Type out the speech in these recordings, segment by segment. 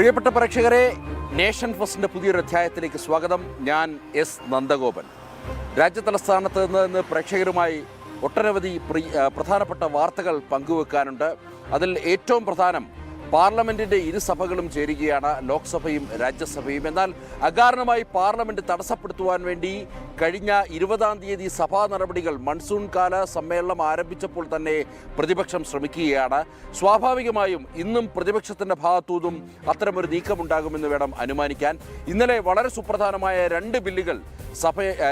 പ്രിയപ്പെട്ട പ്രേക്ഷകരെ, നേഷൻ ഫസ്റ്റിൻ്റെ പുതിയൊരു അധ്യായത്തിലേക്ക് സ്വാഗതം. ഞാൻ എസ് നന്ദഗോപൻ. രാജ്യതലസ്ഥാനത്ത് നിന്ന് പ്രേക്ഷകരുമായി ഒട്ടനവധി പ്രധാനപ്പെട്ട വാർത്തകൾ പങ്കുവെക്കാനുണ്ട്. അതിൽ ഏറ്റവും പ്രധാനം പാർലമെൻറ്റിൻ്റെ ഇരുസഭകളും ചേരുകയാണ്, ലോക്സഭയും രാജ്യസഭയും. എന്നാൽ അകാരണമായി പാർലമെൻറ്റ് തടസ്സപ്പെടുത്തുവാൻ വേണ്ടി കഴിഞ്ഞ 20-ാം തീയതി സഭാ നടപടികൾ മൺസൂൺ കാല സമ്മേളനം ആരംഭിച്ചപ്പോൾ തന്നെ പ്രതിപക്ഷം ശ്രമിക്കുകയാണ്. സ്വാഭാവികമായും ഇന്നും പ്രതിപക്ഷത്തിൻ്റെ ഭാഗത്തുനിന്നും അത്തരമൊരു നീക്കമുണ്ടാകുമെന്ന് വേണം അനുമാനിക്കാൻ. ഇന്നലെ വളരെ സുപ്രധാനമായ 2 ബില്ലുകൾ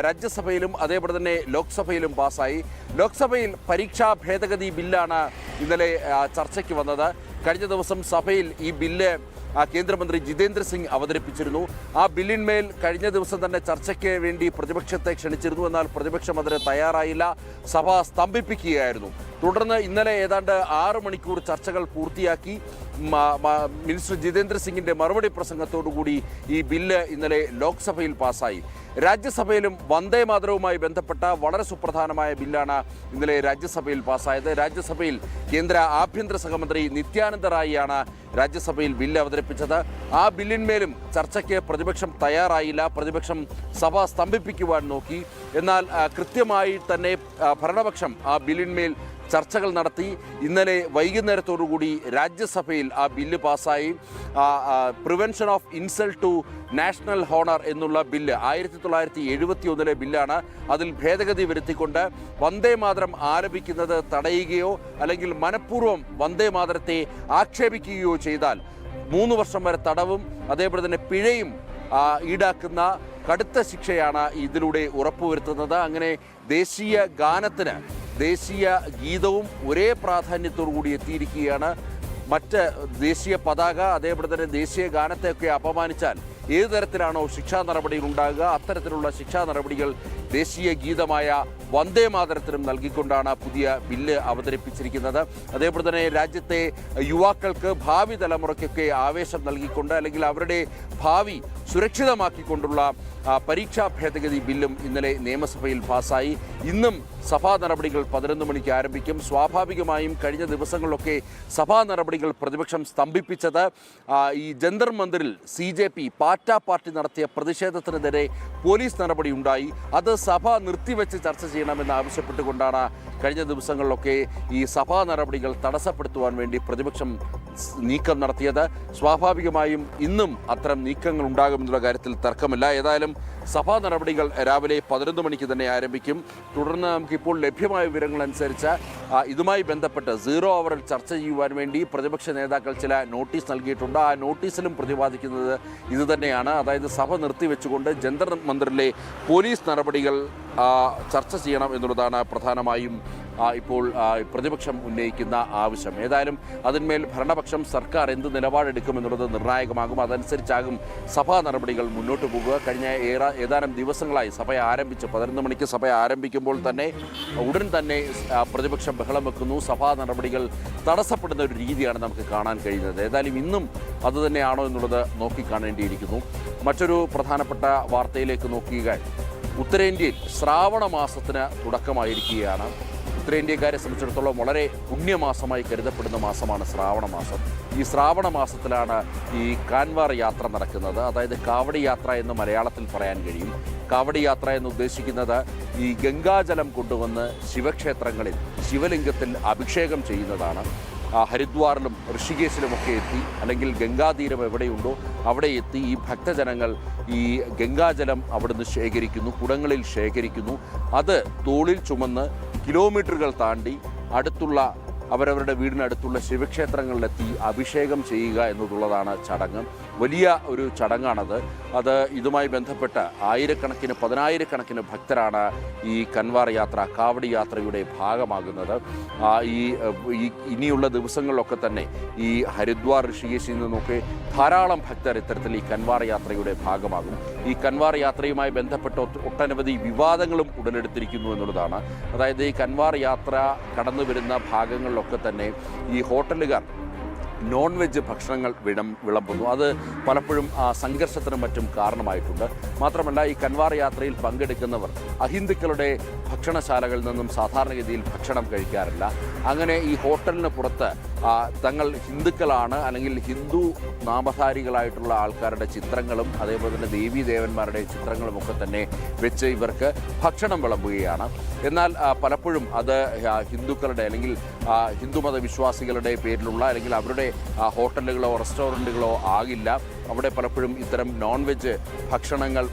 രാജ്യസഭയിലും അതേപോലെ തന്നെ ലോക്സഭയിലും പാസ്സായി. ലോക്സഭയിൽ പരീക്ഷാ ഭേദഗതി ബില്ലാണ് ഇന്നലെ ചർച്ചയ്ക്ക് വന്നത്. കഴിഞ്ഞ ദിവസം സഭയിൽ ഈ ബില്ല് കേന്ദ്രമന്ത്രി ജിതേന്ദ്ര സിംഗ് അവതരിപ്പിച്ചിരുന്നു. ആ ബില്ലിന്മേൽ കഴിഞ്ഞ ദിവസം തന്നെ ചർച്ചയ്ക്ക് വേണ്ടി പ്രതിപക്ഷത്തെ ക്ഷണിച്ചിരുന്നു. എന്നാൽ പ്രതിപക്ഷം അതിന് തയ്യാറായില്ല, സഭ സ്തംഭിപ്പിക്കുകയായിരുന്നു. തുടർന്ന് ഇന്നലെ ഏതാണ്ട് 6 മണിക്കൂർ ചർച്ചകൾ പൂർത്തിയാക്കി മിനിസ്റ്റർ ജിതേന്ദ്ര സിംഗിൻ്റെ മറുപടി പ്രസംഗത്തോടുകൂടി ഈ ബില്ല് ഇന്നലെ ലോക്സഭയിൽ പാസ്സായി. രാജ്യസഭയിലും വന്ദേ മാതരവുമായി ബന്ധപ്പെട്ട വളരെ സുപ്രധാനമായ ബില്ലാണ് ഇന്നലെ രാജ്യസഭയിൽ പാസ്സായത്. രാജ്യസഭയിൽ കേന്ദ്ര ആഭ്യന്തര സഹമന്ത്രി നിത്യാനന്ദ റായിയാണ് രാജ്യസഭയിൽ ബില്ല് അവതരിപ്പിച്ചത്. ആ ബില്ലിന്മേലും ചർച്ചയ്ക്ക് പ്രതിപക്ഷം തയ്യാറായില്ല. പ്രതിപക്ഷം സഭ സ്തംഭിപ്പിക്കുവാൻ നോക്കി. എന്നാൽ കൃത്യമായി തന്നെ ഭരണപക്ഷം ആ ബില്ലിന്മേൽ ചർച്ചകൾ നടത്തി. ഇന്നലെ വൈകുന്നേരത്തോടുകൂടി രാജ്യസഭയിൽ ആ ബില്ല് പാസ്സായി. Prevention of insult to national honour എന്നുള്ള ബില്ല് 1971 ബില്ലാണ്. അതിൽ ഭേദഗതി വരുത്തിക്കൊണ്ട് വന്ദേ മാതരം ആലപിക്കുന്നത് തടയുകയോ അല്ലെങ്കിൽ മനഃപൂർവ്വം വന്ദേ മാതരത്തെ ആക്ഷേപിക്കുകയോ ചെയ്താൽ 3 വർഷം വരെ തടവും അതേപോലെ തന്നെ പിഴയും ഈടാക്കുന്ന കടുത്ത ശിക്ഷയാണ് ഇതിലൂടെ ഉറപ്പുവരുത്തുന്നത്. അങ്ങനെ ദേശീയ ഗാനത്തിന് ദേശീയ ഗീതവും ഒരേ പ്രാധാന്യത്തോടു കൂടി എത്തിയിരിക്കുകയാണ്. മറ്റ് ദേശീയ പതാക അതേപോലെ തന്നെ ദേശീയ ഗാനത്തെയൊക്കെ അപമാനിച്ചാൽ ഏതു തരത്തിലാണോ ശിക്ഷാ നടപടികൾ ഉണ്ടാകുക, അത്തരത്തിലുള്ള ശിക്ഷാ നടപടികൾ ദേശീയ ഗീതമായ വന്ദേ മാതരത്തിനും നൽകിക്കൊണ്ടാണ് പുതിയ ബില്ല് അവതരിപ്പിച്ചിരിക്കുന്നത്. അതേപോലെ തന്നെ രാജ്യത്തെ യുവാക്കൾക്ക്, ഭാവി തലമുറയ്ക്കൊക്കെ ആവേശം നൽകിക്കൊണ്ട് അല്ലെങ്കിൽ അവരുടെ ഭാവി സുരക്ഷിതമാക്കിക്കൊണ്ടുള്ള പരീക്ഷാ ഭേദഗതി ബില്ലും ഇന്നലെ നിയമസഭയിൽ പാസ്സായി. ഇന്നും സഭാ നടപടികൾ 11 മണിക്ക് ആരംഭിക്കും. സ്വാഭാവികമായും കഴിഞ്ഞ ദിവസങ്ങളിലൊക്കെ സഭാ നടപടികൾ പ്രതിപക്ഷം സ്തംഭിപ്പിച്ചത് ഈ ജന്തർ മന്ദിറിൽ CJP പാറ്റ പാർട്ടി നടത്തിയ പ്രതിഷേധത്തിനെതിരെ പോലീസ് നടപടി ഉണ്ടായി. അത് സഭ നിർത്തിവെച്ച് ചർച്ച ചെയ്യണമെന്ന് ആവശ്യപ്പെട്ടുകൊണ്ടാണ് കഴിഞ്ഞ ദിവസങ്ങളിലൊക്കെ ഈ സഭാ നടപടികൾ തടസ്സപ്പെടുത്തുവാൻ വേണ്ടി പ്രതിപക്ഷം നീക്കം നടത്തിയത്. സ്വാഭാവികമായും ഇന്നും അത്തരം നീക്കങ്ങൾ ഉണ്ടാകുമെന്നുള്ള കാര്യത്തിൽ തർക്കമില്ല. ഏതായാലും സഭാ നടപടികൾ രാവിലെ 11 മണിക്ക് തന്നെ ആരംഭിക്കും. തുടർന്ന് നമുക്കിപ്പോൾ ലഭ്യമായ വിവരങ്ങളനുസരിച്ച് ഇതുമായി ബന്ധപ്പെട്ട് 0 അവറിൽ ചർച്ച ചെയ്യുവാൻ വേണ്ടി പ്രതിപക്ഷ നേതാക്കൾ ചില നോട്ടീസ് നൽകിയിട്ടുണ്ട്. ആ നോട്ടീസിലും പ്രതിപാദിക്കുന്നത് ഇതുതന്നെയാണ്. അതായത് സഭ നിർത്തിവെച്ചുകൊണ്ട് ജന്തർ മന്ദിറിലെ പോലീസ് നടപടികൾ ചർച്ച ചെയ്യണം എന്നുള്ളതാണ് പ്രധാനമായും ഇപ്പോൾ പ്രതിപക്ഷം ഉന്നയിക്കുന്ന ആവശ്യം. ഏതായാലും അതിന്മേൽ ഭരണപക്ഷം സർക്കാർ എന്ത് നിലപാടെടുക്കുമെന്നുള്ളത് നിർണായകമാകും. അതനുസരിച്ചാകും സഭാ നടപടികൾ മുന്നോട്ട് പോകുക. കഴിഞ്ഞ ഏതാനും ദിവസങ്ങളായി സഭ ആരംഭിച്ച് 11 മണിക്ക് സഭ ആരംഭിക്കുമ്പോൾ തന്നെ ഉടൻ തന്നെ പ്രതിപക്ഷം ബഹളം വെക്കുന്നു. സഭാ നടപടികൾ തടസ്സപ്പെടുന്ന ഒരു രീതിയാണ് നമുക്ക് കാണാൻ കഴിയുന്നത്. ഏതായാലും ഇന്നും അതുതന്നെയാണോ എന്നുള്ളത് നോക്കിക്കാണേണ്ടിയിരിക്കുന്നു. മറ്റൊരു പ്രധാനപ്പെട്ട വാർത്തയിലേക്ക് നോക്കിയാൽ ഉത്തരേന്ത്യയിൽ ശ്രാവണ മാസത്തിന് തുടക്കമായിരിക്കുകയാണ്. ഉത്തരേന്ത്യക്കാരെ സംബന്ധിച്ചിടത്തോളം വളരെ പുണ്യമാസമായി കരുതപ്പെടുന്ന മാസമാണ് ശ്രാവണ മാസം. ഈ ശ്രാവണ മാസത്തിലാണ് ഈ കാൻവാർ യാത്ര നടക്കുന്നത്. അതായത് കാവടി യാത്ര എന്ന് മലയാളത്തിൽ പറയാൻ കഴിയും. കാവടി യാത്ര എന്ന് ഉദ്ദേശിക്കുന്നത് ഈ ഗംഗാജലം കൊണ്ടുവന്ന് ശിവക്ഷേത്രങ്ങളിൽ ശിവലിംഗത്തിൽ അഭിഷേകം ചെയ്യുന്നതാണ്. ഹരിദ്വാറിലും ഋഷികേശിലുമൊക്കെ എത്തി അല്ലെങ്കിൽ ഗംഗാതീരം എവിടെയുണ്ടോ അവിടെ എത്തി ഈ ഭക്തജനങ്ങൾ ഈ ഗംഗാജലം അവിടുന്ന് ശേഖരിക്കുന്നു, കുടങ്ങളിൽ ശേഖരിക്കുന്നു. അത് തോളിൽ ചുമന്ന് കിലോമീറ്ററുകൾ താണ്ടി അടുത്തുള്ള അവരവരുടെ വീടിനടുത്തുള്ള ശിവക്ഷേത്രങ്ങളിലെത്തി അഭിഷേകം ചെയ്യുക എന്നുള്ളതാണ് ചടങ്ങ്. വലിയ ഒരു ചടങ്ങാണത്. അത് ഇതുമായി ബന്ധപ്പെട്ട് ആയിരക്കണക്കിന് 10,000-കണക്കിന് ഭക്തരാണ് ഈ കൻവാർ യാത്ര, കാവടി യാത്രയുടെ ഭാഗമാകുന്നത്. ഇനിയുള്ള ദിവസങ്ങളിലൊക്കെ തന്നെ ഈ ഹരിദ്വാർ ഋഷികേശിൽ നിന്നൊക്കെ ധാരാളം ഭക്തർ ഇത്തരത്തിൽ ഈ കൻവാർ യാത്രയുടെ ഭാഗമാകും. ഈ കൻവാർ യാത്രയുമായി ബന്ധപ്പെട്ട് ഒട്ടനവധി വിവാദങ്ങളും ഉടലെടുത്തിരിക്കുന്നു എന്നുള്ളതാണ്. അതായത് ഈ കൻവാർ യാത്ര കടന്നു വരുന്ന ഭാഗങ്ങളിലൊക്കെ തന്നെ ഈ ഹോട്ടലുകാർ നോൺ വെജ് ഭക്ഷണങ്ങൾ വിളമ്പുന്നു. അത് പലപ്പോഴും സംഘർഷത്തിനും മറ്റും കാരണമായിട്ടുണ്ട്. മാത്രമല്ല ഈ കൻവാർ യാത്രയിൽ പങ്കെടുക്കുന്നവർ അഹിന്ദുക്കളുടെ ഭക്ഷണശാലകളിൽ നിന്നും സാധാരണഗതിയിൽ ഭക്ഷണം കഴിക്കാറില്ല. അങ്ങനെ ഈ ഹോട്ടലിന് പുറത്ത് തങ്ങൾ ഹിന്ദുക്കളാണ് അല്ലെങ്കിൽ ഹിന്ദു നാമധാരികളായിട്ടുള്ള ആൾക്കാരുടെ ചിത്രങ്ങളും അതേപോലെ തന്നെ ദേവീദേവന്മാരുടെ ചിത്രങ്ങളും ഒക്കെ തന്നെ വെച്ച് ഇവർക്ക് ഭക്ഷണം വിളമ്പുകയാണ്. എന്നാൽ പലപ്പോഴും അത് ഹിന്ദുക്കളുടെ അല്ലെങ്കിൽ ഹിന്ദുമത വിശ്വാസികളുടെ പേരിലുള്ള അല്ലെങ്കിൽ അവരുടെ ഹോട്ടലുകളോ റെസ്റ്റോറൻറ്റുകളോ ആകില്ല. അവിടെ പലപ്പോഴും ഇത്തരം നോൺ വെജ് ഭക്ഷണങ്ങൾ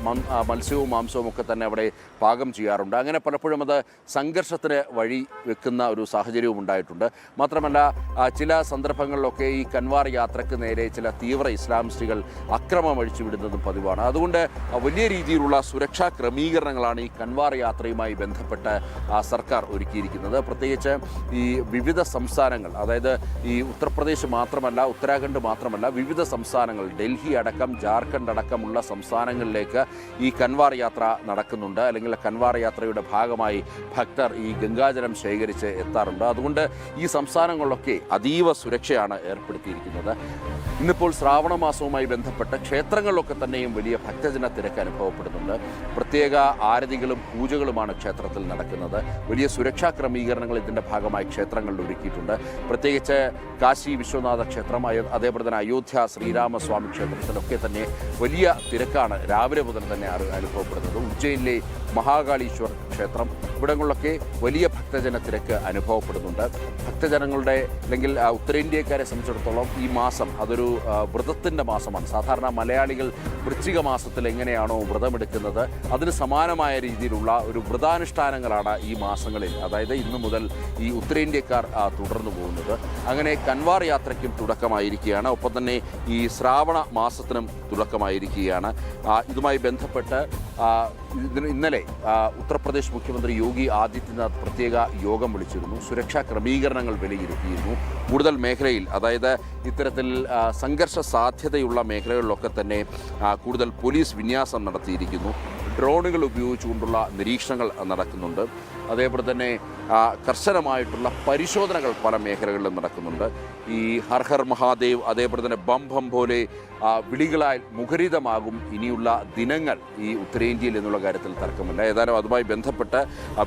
മത്സ്യവും മാംസവും ഒക്കെ തന്നെ അവിടെ പാകം ചെയ്യാറുണ്ട്. അങ്ങനെ പലപ്പോഴും അത് സംഘർഷത്തിന് വഴി വെക്കുന്ന ഒരു സാഹചര്യവും ഉണ്ടായിട്ടുണ്ട്. മാത്രമല്ല ചില സന്ദർഭങ്ങളിലൊക്കെ ഈ കൻവാർ യാത്രയ്ക്ക് നേരെ ചില തീവ്ര ഇസ്ലാമിസ്റ്റുകൾ അക്രമം അഴിച്ചുവിടുന്നതും പതിവാണ്. അതുകൊണ്ട് വലിയ രീതിയിലുള്ള സുരക്ഷാ ക്രമീകരണങ്ങളാണ് ഈ കൻവാർ യാത്രയുമായി ബന്ധപ്പെട്ട് സർക്കാർ ഒരുക്കിയിരിക്കുന്നത്. പ്രത്യേകിച്ച് ഈ വിവിധ സംസ്ഥാനങ്ങൾ, അതായത് ഈ ഉത്തർപ്രദേശ് മാത്രമല്ല ഉത്തരാഖണ്ഡ് മാത്രമല്ല വിവിധ സംസ്ഥാനങ്ങൾ, ഡൽഹി അടക്കം ജാർഖണ്ഡ് അടക്കമുള്ള സംസ്ഥാനങ്ങളിലേക്ക് ഈ കൻവാർ യാത്ര നടക്കുന്നുണ്ട്. അല്ലെങ്കിൽ കൻവാർ യാത്രയുടെ ഭാഗമായി ഭക്തർ ഈ ഗംഗാജലം ശേഖരിച്ച് എത്താറുണ്ട്. അതുകൊണ്ട് ഈ സംസ്ഥാനങ്ങളിലൊക്കെ അതീവ സുരക്ഷയാണ് ഏർപ്പെടുത്തിയിരിക്കുന്നത്. ഇന്നിപ്പോൾ ശ്രാവണ മാസവുമായി ബന്ധപ്പെട്ട് ക്ഷേത്രങ്ങളിലൊക്കെ തന്നെയും വലിയ ഭക്തജന തിരക്ക് അനുഭവപ്പെടുന്നുണ്ട്. പ്രത്യേക ആരതികളും പൂജകളുമാണ് ക്ഷേത്രത്തിൽ നടക്കുന്നത്. വലിയ സുരക്ഷാ ക്രമീകരണങ്ങൾ ഇതിൻ്റെ ഭാഗമായി ക്ഷേത്രങ്ങളിൽ ഒരുക്കിയിട്ടുണ്ട്. പ്രത്യേകിച്ച് കാശി വിശ്വനാഥ ക്ഷേത്രം, അതേപോലെ തന്നെ അയോധ്യ ശ്രീരാമസ്വാമി ക്ഷേത്രത്തിലൊക്കെ തന്നെ വലിയ തിരക്കാണ് രാവിലെ മുതൽ തന്നെ അനുഭവപ്പെടുന്നത്. ഉജ്ജയിനിലെ മഹാകാളീശ്വർ ക്ഷേത്രം, ഇവിടങ്ങളിലൊക്കെ വലിയ ഭക്തജന തിരക്ക് അനുഭവപ്പെടുന്നുണ്ട്. ഭക്തജനങ്ങളുടെ അല്ലെങ്കിൽ ഉത്തരേന്ത്യക്കാരെ സംബന്ധിച്ചിടത്തോളം ഈ മാസം അതൊരു വ്രതത്തിൻ്റെ മാസമാണ്. സാധാരണ മലയാളികൾ വൃശ്ചിക മാസത്തിൽ എങ്ങനെയാണോ വ്രതമെടുക്കുന്നത് അതിന് സമാനമായ രീതിയിലുള്ള ഒരു വ്രതാനുഷ്ഠാനങ്ങളാണ് ഈ മാസങ്ങളിൽ, അതായത് ഇന്നു മുതൽ ഈ ഉത്തരേന്ത്യക്കാർ തുടർന്നു പോകുന്നത്. അങ്ങനെ കൻവാർ യാത്രയ്ക്കും തുടക്കമായിരിക്കുകയാണ്. ഒപ്പം തന്നെ ഈ ശ്രാവണ മാസത്തിനും തുടക്കമായിരിക്കുകയാണ്. ഇതുമായി ബന്ധപ്പെട്ട് ഇന്നലെ ഉത്തർപ്രദേശ് മുഖ്യമന്ത്രി യോഗി ആദിത്യനാഥ് പ്രത്യേക യോഗം വിളിച്ചിരുന്നു. സുരക്ഷാ ക്രമീകരണങ്ങൾ വിലയിരുത്തിയിരുന്നു. കൂടുതൽ മേഖലയിൽ, അതായത് ഇത്തരത്തിൽ സംഘർഷ സാധ്യതയുള്ള മേഖലകളിലൊക്കെ തന്നെ കൂടുതൽ പോലീസ് വിന്യാസം നടത്തിയിരിക്കുന്നു. ഡ്രോണുകൾ ഉപയോഗിച്ചുകൊണ്ടുള്ള നിരീക്ഷണങ്ങൾ നടക്കുന്നുണ്ട്. അതേപോലെ തന്നെ കർശനമായിട്ടുള്ള പരിശോധനകൾ പല മേഖലകളിലും നടക്കുന്നുണ്ട്. ഈ ഹർ ഹർ മഹാദേവ്, അതേപോലെ തന്നെ ബം ബം പോലെ വിളികളാൽ മുഖരിതമാകും ഇനിയുള്ള ദിനങ്ങൾ ഈ ഉത്തരേന്ത്യയിൽ എന്നുള്ള കാര്യത്തിൽ തർക്കമില്ല. ഏതായാലും അതുമായി ബന്ധപ്പെട്ട്